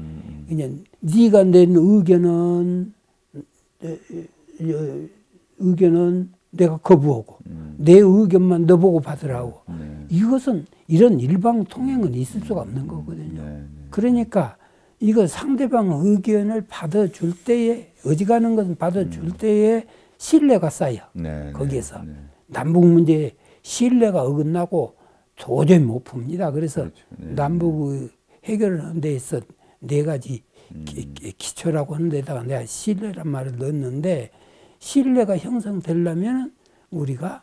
이제 네가 낸 의견은 내가 거부하고 내 의견만 너보고 받으라고. 이것은 이런 일방통행은 있을 수가 없는 거거든요. 그러니까 이거 상대방 의견을 받아줄 때에 어지간한 것은 받아줄 때에 신뢰가 쌓여. 거기에서 남북 문제에 신뢰가 어긋나고 도저히 못 풉니다. 그래서 그렇죠. 남북 해결을 하는 데에서 네 가지 기초라고 하는 데다가 내가 신뢰란 말을 넣었는데 신뢰가 형성되려면 우리가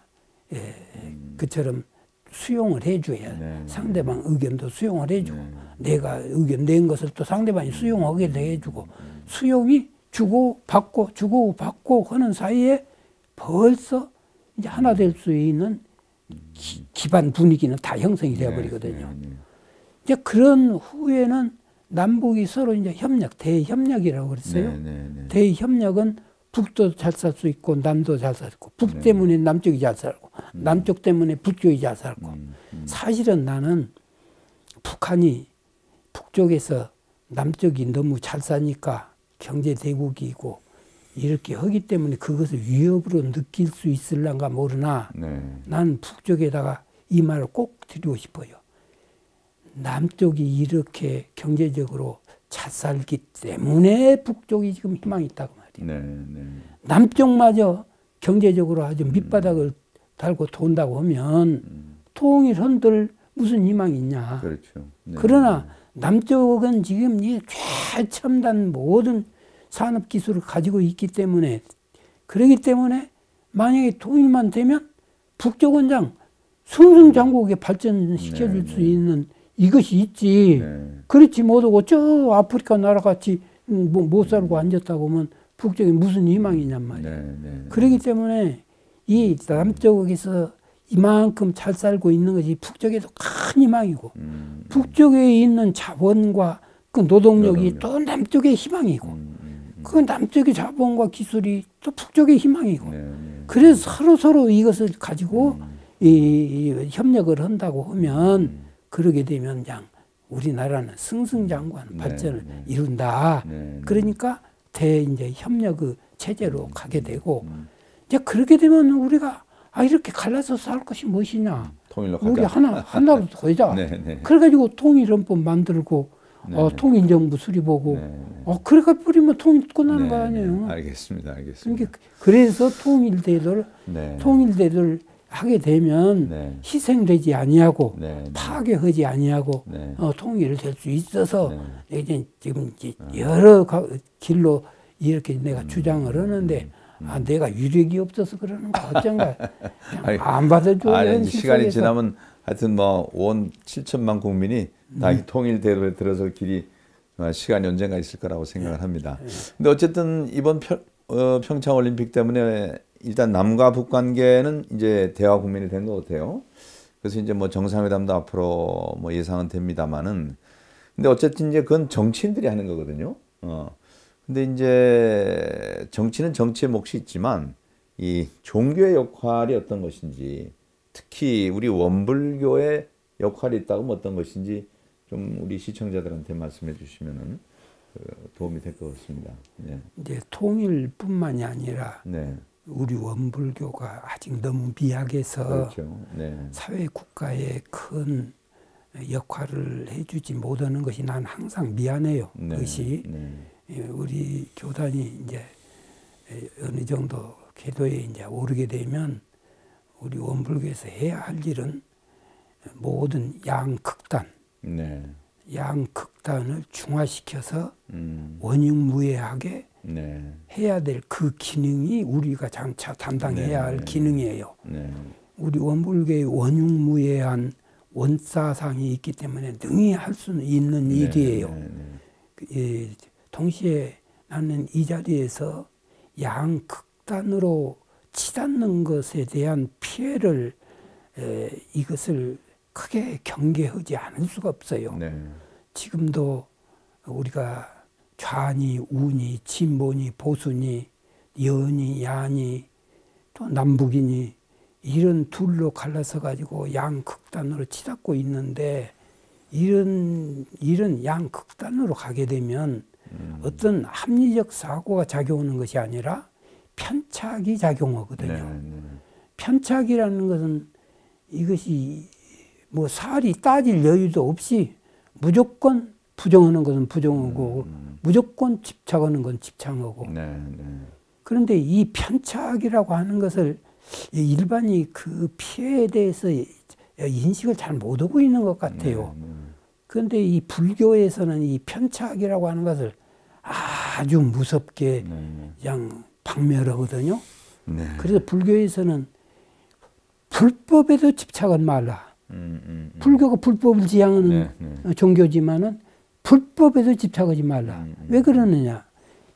그처럼 수용을 해줘야 상대방 의견도 수용을 해주고 내가 의견 낸 것을 또 상대방이 수용하게 해주고 수용이 주고 받고 하는 사이에 벌써 이제 하나 될 수 있는 기반 분위기는 다 형성이 되어버리거든요. 이제 그런 후에는 남북이 서로 이제 협력, 대협력이라고 그랬어요. 대협력은 북도 잘 살 수 있고 남도 잘 살고 북 때문에 남쪽이 잘 살고 남쪽 때문에 북쪽이 잘 살고 사실은 나는 북한이 북쪽에서 남쪽이 너무 잘 사니까 경제 대국이고 이렇게 하기 때문에 그것을 위협으로 느낄 수 있을란가 모르나 나는 북쪽에다가 이 말을 꼭 드리고 싶어요. 남쪽이 이렇게 경제적으로 잘 살기 때문에 북쪽이 지금 희망이 있다고 말이에요. 남쪽마저 경제적으로 아주 밑바닥을 달고 돈다고 하면 통일한들 무슨 희망이 있냐. 그렇죠. 그러나 남쪽은 지금 이 최첨단 모든 산업 기술을 가지고 있기 때문에 그러기 때문에 만약에 통일만 되면 북쪽은 장 승승장구하게 발전시켜줄 수 있는 이것이 있지. 그렇지 못하고 저 아프리카 나라같이 못 살고 앉았다고 하면 북쪽에 무슨 희망이냔 말이야. 그렇기 때문에 이 남쪽에서 이만큼 잘 살고 있는 것이 북쪽에도 큰 희망이고 북쪽에 있는 자본과 그 노동력이 또 남쪽의 희망이고 그 남쪽의 자본과 기술이 또 북쪽의 희망이고 그래서 서로 이것을 가지고 이 협력을 한다고 하면 그러게 되면 그냥 우리나라는 승승장구한 발전을 이룬다. 그러니까 이제 협력 체제로 가게 되고 이제 그렇게 되면 우리가 이렇게 갈라서 살 것이 무엇이냐. 우리 하나로 되자. 그래가지고 통일헌법 만들고 통일정부 수립하고 그래가 뿌리면 통일 끝나는 거 아니에요. 알겠습니다. 그러니까 그래서 통일대를 하게 되면 희생되지 아니하고 파괴하지 아니하고 통일될 수 있어서 이제 지금 여러 길로 이렇게 내가 주장을 하는데 내가 유력이 없어서 그러는 거 어쩐가. 안 받아줘. 아니, 시간이 지나면 하여튼 뭐 온 7천만 국민이 다 이 통일대로에 들어설 길이 시간이 언젠가 있을 거라고 생각을 합니다. 근데 어쨌든 이번 평창올림픽 때문에 일단 남과 북 관계는 이제 대화 국면이 된 것 같아요. 그래서 이제 뭐 정상회담도 앞으로 뭐 예상은 됩니다만은 근데 어쨌든 이제 그건 정치인들이 하는 거거든요. 근데 이제 정치는 정치의 몫이 있지만 이 종교의 역할이 어떤 것인지 특히 우리 원불교의 역할이 있다면 어떤 것인지 좀 우리 시청자들한테 말씀해 주시면은 도움이 될 것 같습니다. 이제 통일뿐만이 아니라 우리 원불교가 아직 너무 미약해서 사회 국가에 큰 역할을 해주지 못하는 것이 난 항상 미안해요. 그것이 우리 교단이 이제 어느 정도 궤도에 이제 오르게 되면 우리 원불교에서 해야 할 일은 모든 양극단을 중화시켜서 원육무예하게 네. 해야 될 그 기능이 우리가 장차 담당해야 할 기능이에요. 네. 우리 원불교의 원흉무예한 원사상이 있기 때문에 능히 할 수는 있는 일이에요. 예, 동시에 나는 이 자리에서 양극단으로 치닫는 것에 대한 피해를 이것을 크게 경계하지 않을 수가 없어요. 네. 지금도 우리가 좌니 우니 진보니 보수니 여니 야니 또 남북이니 이런 둘로 갈라서 가지고 양극단으로 치닫고 있는데 이런 양극단으로 가게 되면 어떤 합리적 사고가 작용하는 것이 아니라 편착이 작용하거든요. 네. 편착이라는 것은 이것이 뭐 살이 따질 여유도 없이 무조건 부정하는 것은 부정하고 무조건 집착하는 건 집착하고. 그런데 이 편착이라고 하는 것을 일반이 그 피해에 대해서 인식을 잘 못하고 있는 것 같아요. 그런데 이 불교에서는 이 편착이라고 하는 것을 아주 무섭게 그냥 박멸하거든요. 그래서 불교에서는 불법에도 집착은 말라. 불교가 불법을 지향하는 종교지만은 불법에도 집착하지 말라. 왜 그러느냐?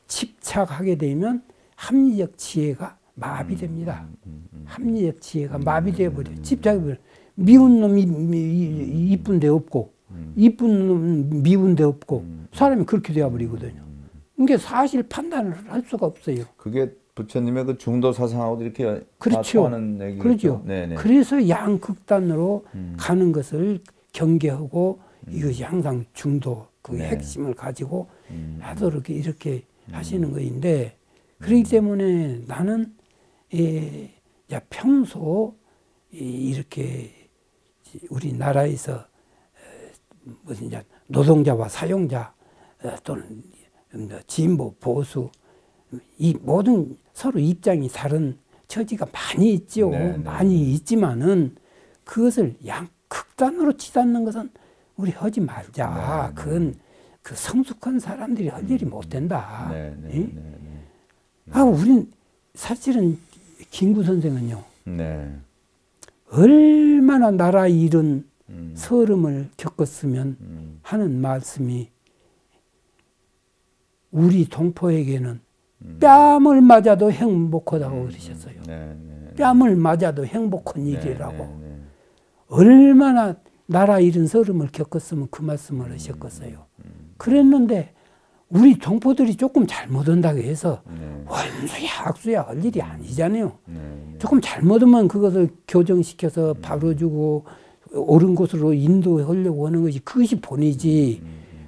집착하게 되면 합리적 지혜가 마비됩니다. 합리적 지혜가 마비되어 버려요. 집착해 버려요. 미운 놈이 이쁜 데 없고 이쁜 놈 미운 데 없고 사람이 그렇게 되어 버리거든요. 그러니까 사실 판단을 할 수가 없어요. 그게 부처님의 그 중도 사상하고도 이렇게 그렇죠. 맞닿는 얘기죠. 그렇죠. 그래서 양극단으로 가는 것을 경계하고 이것이 항상 중도 그 핵심을 가지고 하도록 이렇게 하시는 것인데 그렇기 때문에 나는 평소 이렇게 우리나라에서 무슨 노동자와 사용자 또는 진보 보수 이 모든 서로 입장이 다른 처지가 많이 있죠. 많이 있지만은 그것을 양극단으로 치닫는 것은 우리 하지 말자. 그건 그 성숙한 사람들이 할 일이 못 된다. 우린 사실은 김구 선생은요. 얼마나 나라 잃은 서름을 겪었으면 하는 말씀이 우리 동포에게는 뺨을 맞아도 행복하다고 그러셨어요. 뺨을 맞아도 행복한 일이라고. 얼마나 나라 잃은 서름을 겪었으면 그 말씀을 하셨겠어요. 그랬는데 우리 동포들이 조금 잘못한다고 해서 원수야 악수야 할 일이 아니잖아요. 조금 잘못하면 그것을 교정시켜서 바로주고 옳은 곳으로 인도하려고 하는 것이 그것이 본이지.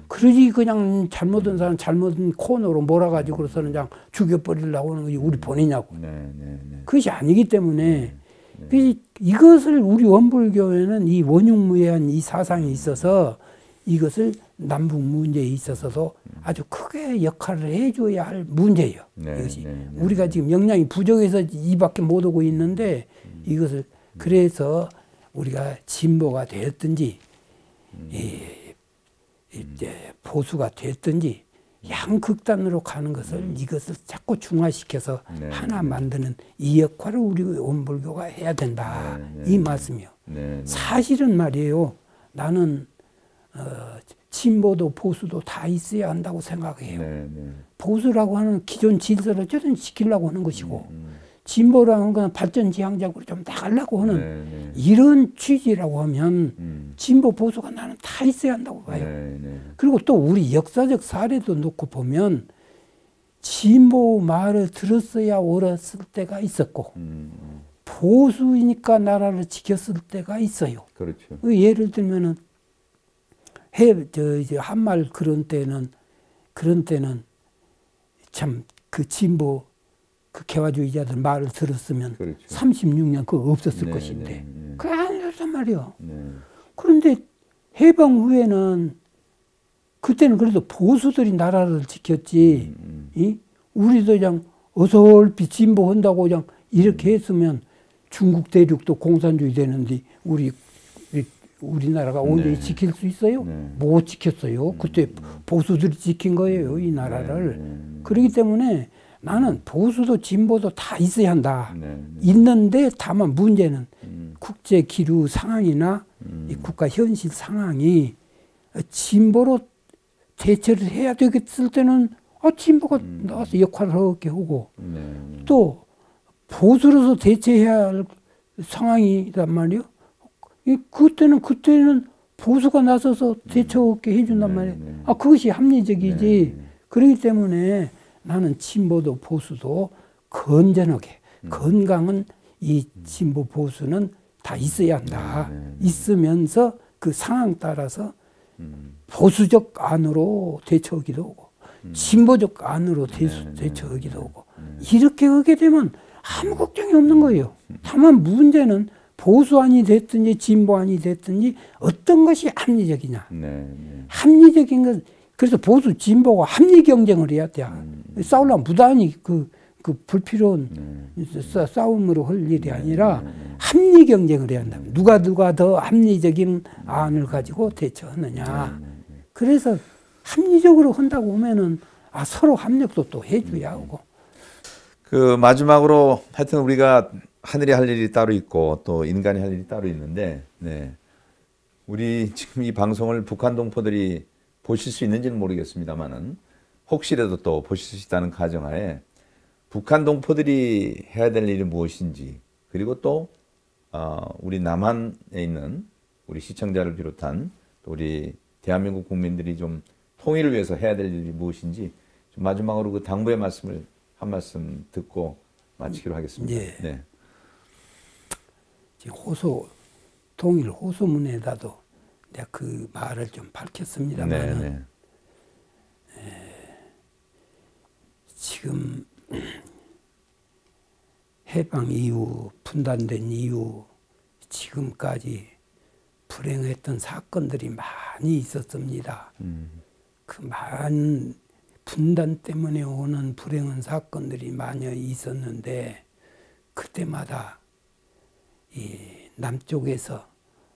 그러지 그냥 잘못한 사람 잘못한 코너로 몰아가지고서는 그냥 죽여버리려고 하는 것이 우리 본이냐고. 그것이 아니기 때문에 이것을 우리 원불교에는 이 원흉무예한 이 사상이 있어서 이것을 남북 문제에 있어서도 아주 크게 역할을 해줘야 할 문제예요. 이것이 우리가 지금 역량이 부족해서 이밖에 못 오고 있는데 이것을 그래서 우리가 진보가 되었든지 이제 보수가 됐든지 양극단으로 가는 것을 이것을 자꾸 중화시켜서 하나 만드는 이 역할을 우리 원불교가 해야 된다. 이 말씀이요. 사실은 말이에요. 나는 진보도 보수도 다 있어야 한다고 생각해요. 보수라고 하는 기존 질서를 어쨌든 지키려고 하는 것이고 진보라는 건 발전 지향적으로 좀 나가려고 하는 이런 취지라고 하면 진보 보수가 나는 다 있어야 한다고 봐요. 그리고 또 우리 역사적 사례도 놓고 보면 진보 말을 들었어야 옳았을 때가 있었고 보수이니까 나라를 지켰을 때가 있어요. 그렇죠. 예를 들면은 한말 그런 때는 참 그 진보 그 개화주의자들 말을 들었으면 36년 그거 없었을 것인데 그게 아니었단 말이에요. 그런데 해방 후에는 그때는 그래도 보수들이 나라를 지켰지 우리도 그냥 어설피 진보한다고 그냥 이렇게 했으면 중국 대륙도 공산주의 되는데 우리나라가 온전히 지킬 수 있어요? 못 지켰어요. 그때 보수들이 지킨 거예요, 이 나라를. 그렇기 때문에 나는 보수도 진보도 다 있어야 한다. 네, 네. 있는데 다만 문제는 국제 기류 상황이나 이 국가 현실 상황이 진보로 대처를 해야 되겠을 때는 진보가 나와서 역할을 하게 하고 네. 또 보수로서 대처해야 할 상황이란 말이요. 그때는 보수가 나서서 대처하게 해준단 말이에요. 그것이 합리적이지. 그렇기 때문에 나는 진보도 보수도 건전하게 건강한 이 진보 보수는 다 있어야 한다. 있으면서 그 상황 따라서 보수적 안으로 대처하기도 하고 진보적 안으로 대처하기도 하고 이렇게 하게 되면 아무 걱정이 없는 거예요. 다만 문제는 보수안이 됐든지 진보안이 됐든지 어떤 것이 합리적이냐. 합리적인 것. 그래서 보수 진보가 합리 경쟁을 해야 돼. 싸우려면 무단히 그 불필요한 싸움으로 할 일이 아니라 합리 경쟁을 해야 한다. 누가 더 합리적인 안을 가지고 대처하느냐. 그래서 합리적으로 한다고 하면은 서로 협력도 또 해줘야 하고. 그 마지막으로 하여튼 우리가 하늘이 할 일이 따로 있고 또 인간이 할 일이 따로 있는데, 네. 우리 지금 이 방송을 북한 동포들이 보실 수 있는지는 모르겠습니다만은 혹시라도 또 보실 수 있다는 가정하에 북한 동포들이 해야 될 일이 무엇인지, 그리고 또 우리 남한에 있는 우리 시청자를 비롯한 또 우리 대한민국 국민들이 좀 통일을 위해서 해야 될 일이 무엇인지 좀 마지막으로 그 당부의 말씀을 한 말씀 듣고 마치기로 하겠습니다. 예. 네. 지금 통일 호소문에다도 내가 그 말을 좀 밝혔습니다만 지금 해방 이후 분단된 이후 지금까지 불행했던 사건들이 많이 있었습니다. 그 많은 분단 때문에 오는 불행한 사건들이 많이 있었는데 그때마다 이 남쪽에서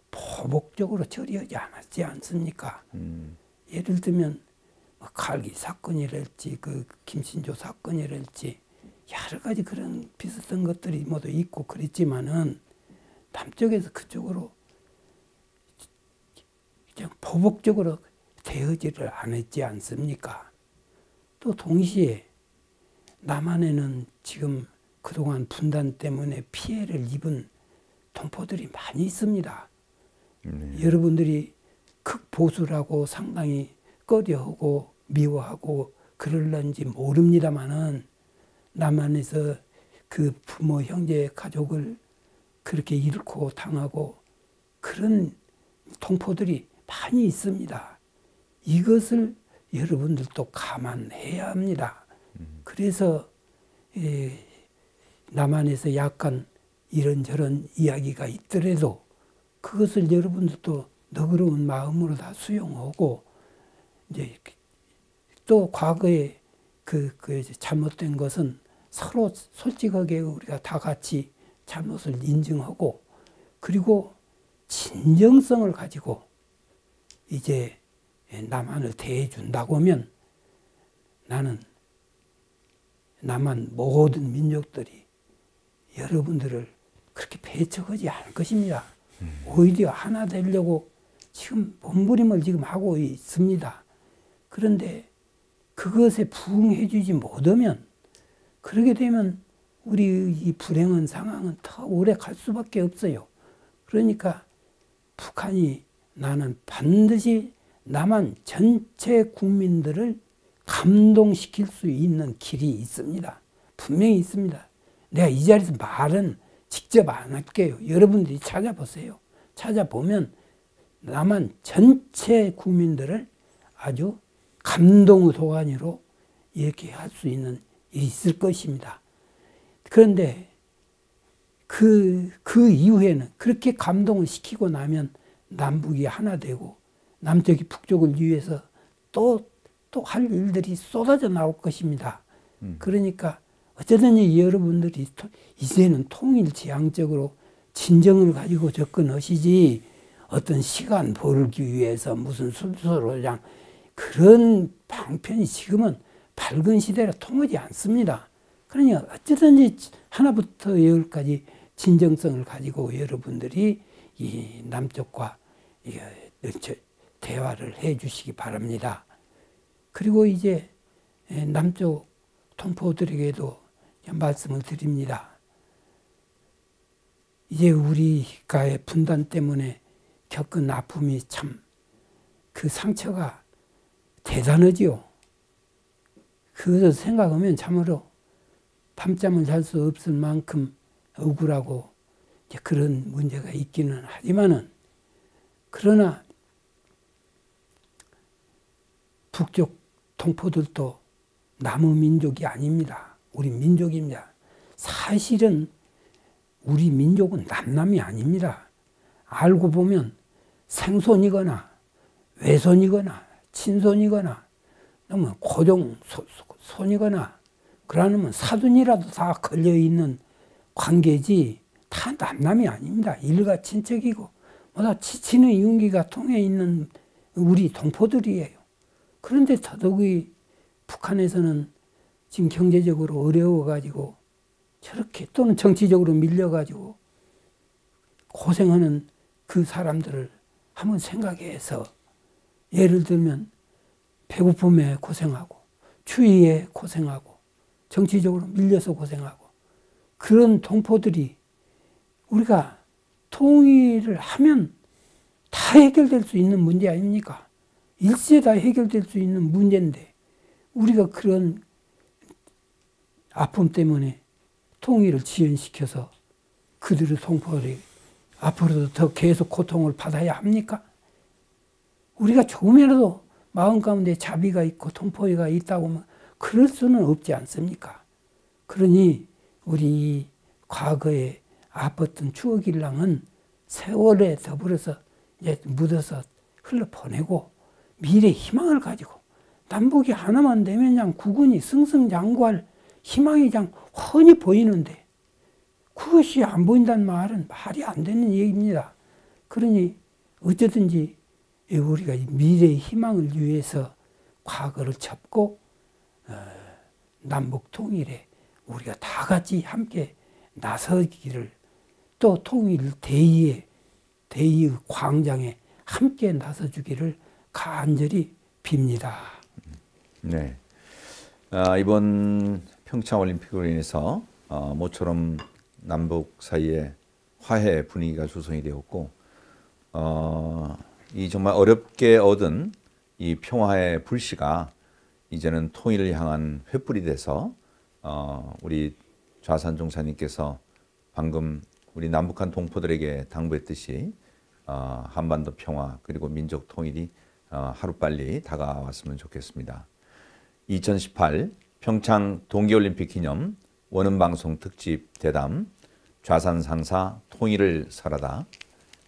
보복적으로 처리하지 않았지 않습니까? 예를 들면 칼기 사건이랄지 그 김신조 사건이랄지 여러 가지 그런 비슷한 것들이 모두 있고 그랬지만은 남쪽에서 그쪽으로 그냥 보복적으로 대하지를 안 했지 않습니까? 또 동시에 남한에는 지금 그동안 분단 때문에 피해를 입은 동포들이 많이 있습니다. 여러분들이 극보수라고 상당히 꺼려하고 미워하고 그럴런지 모릅니다만은 남한에서 그 부모, 형제, 가족을 그렇게 잃고 당하고 그런 동포들이 많이 있습니다. 이것을 여러분들도 감안해야 합니다. 그래서 남한에서 약간 이런저런 이야기가 있더라도 그것을 여러분들도 너그러운 마음으로 다 수용하고 이제 또 과거에 그 잘못된 것은 서로 솔직하게 우리가 다 같이 잘못을 인정하고 그리고 진정성을 가지고 이제 남한을 대해준다고 하면 나는 남한 모든 민족들이 여러분들을 그렇게 배척하지 않을 것입니다. 오히려 하나 되려고 지금 몸부림을 지금 하고 있습니다. 그런데 그것에 부응해 주지 못하면 그러게 되면 우리 이 불행한 상황은 더 오래 갈 수밖에 없어요. 그러니까 북한이 나는 반드시 남한 전체 국민들을 감동시킬 수 있는 길이 있습니다. 분명히 있습니다. 내가 이 자리에서 말은 직접 안 할게요. 여러분들이 찾아보세요. 찾아보면 남한 전체 국민들을 아주 감동의 도가니로 이렇게 할 수 있는 일이 있을 것입니다. 그런데 그 이후에는 그렇게 감동을 시키고 나면 남북이 하나 되고 남쪽이 북쪽을 위해서 또 할 일들이 쏟아져 나올 것입니다. 그러니까 어쩌든지 여러분들이 이제는 통일지향적으로 진정을 가지고 접근하시지 어떤 시간 벌기 위해서 무슨 순서로 그냥 그런 방편이 지금은 밝은 시대라 통하지 않습니다. 그러니 어쨌든지 하나부터 열까지 진정성을 가지고 여러분들이 이 남쪽과 대화를 해 주시기 바랍니다. 그리고 이제 남쪽 동포들에게도 말씀을 드립니다. 이제 우리가의 분단 때문에 겪은 아픔이 참 그 상처가 대단하지요. 그것을 생각하면 참으로 밤잠을 잘 수 없을 만큼 억울하고 그런 문제가 있기는 하지만은, 그러나 북쪽 동포들도 남의 민족이 아닙니다. 우리 민족입니다. 사실은 우리 민족은 남남이 아닙니다. 알고 보면 생손이거나 외손이거나 친손이거나 너무 고종손이거나 그러면 사돈이라도 다 걸려있는 관계지 다 남남이 아닙니다. 일가 친척이고 뭐다 치치는 윤기가 통해 있는 우리 동포들이에요. 그런데 더더욱이 북한에서는 지금 경제적으로 어려워가지고 저렇게, 또는 정치적으로 밀려가지고 고생하는 그 사람들을 한번 생각해서, 예를 들면 배고픔에 고생하고 추위에 고생하고 정치적으로 밀려서 고생하고, 그런 동포들이 우리가 통일을 하면 다 해결될 수 있는 문제 아닙니까? 일시에 다 해결될 수 있는 문제인데 우리가 그런 아픔 때문에 통일을 지연시켜서 그들의 동포들이 앞으로도 더 계속 고통을 받아야 합니까? 우리가 조금이라도 마음 가운데 자비가 있고 동포애가 있다고 하면 그럴 수는 없지 않습니까? 그러니 우리 과거에 아팠던 추억일랑은 세월에 더불어서 이제 묻어서 흘러보내고 미래 희망을 가지고, 남북이 하나만 되면 그냥 국군이 승승장구할 희망이 그냥 훤히 보이는데 그것이 안 보인다는 말은 말이 안 되는 얘기입니다. 그러니 어쩌든지 우리가 미래의 희망을 위해서 과거를 접고 남북 통일에 우리가 다 같이 함께 나서기를, 또 통일 대의의 광장에 함께 나서주기를 간절히 빕니다. 네. 이번 평창올림픽으로 인해서 모처럼 남북 사이에 화해 분위기가 조성이 되었고, 이 정말 어렵게 얻은 이 평화의 불씨가 이제는 통일을 향한 횃불이 돼서 우리 좌산 종사님께서 방금 우리 남북한 동포들에게 당부했듯이 한반도 평화 그리고 민족 통일이 하루빨리 다가왔으면 좋겠습니다. 2018 평창 동계올림픽 기념 원음방송 특집 대담 좌산 상사 통일을 설하다.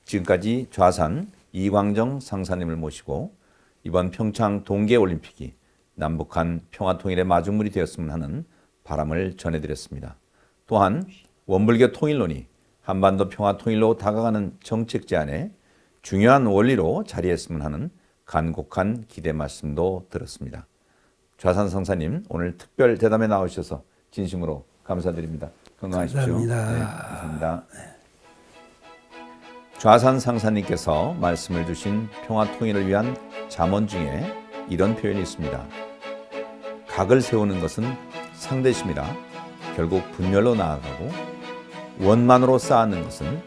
지금까지 좌산 이광정 상사님을 모시고 이번 평창 동계올림픽이 남북한 평화통일의 마중물이 되었으면 하는 바람을 전해드렸습니다. 또한 원불교 통일론이 한반도 평화통일로 다가가는 정책 제안에 중요한 원리로 자리했으면 하는 간곡한 기대 말씀도 들었습니다. 좌산 상사님, 오늘 특별 대담에 나오셔서 진심으로 감사드립니다. 건강하십시오. 감사합니다. 네, 감사합니다. 좌산 상사님께서 말씀을 주신 평화통일을 위한 잠언 중에 이런 표현이 있습니다. 각을 세우는 것은 상대심이라 결국 분열로 나아가고, 원만으로 쌓는 것은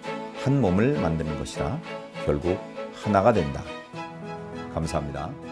한 몸을 만드는 것이라 결국 하나가 된다. 감사합니다.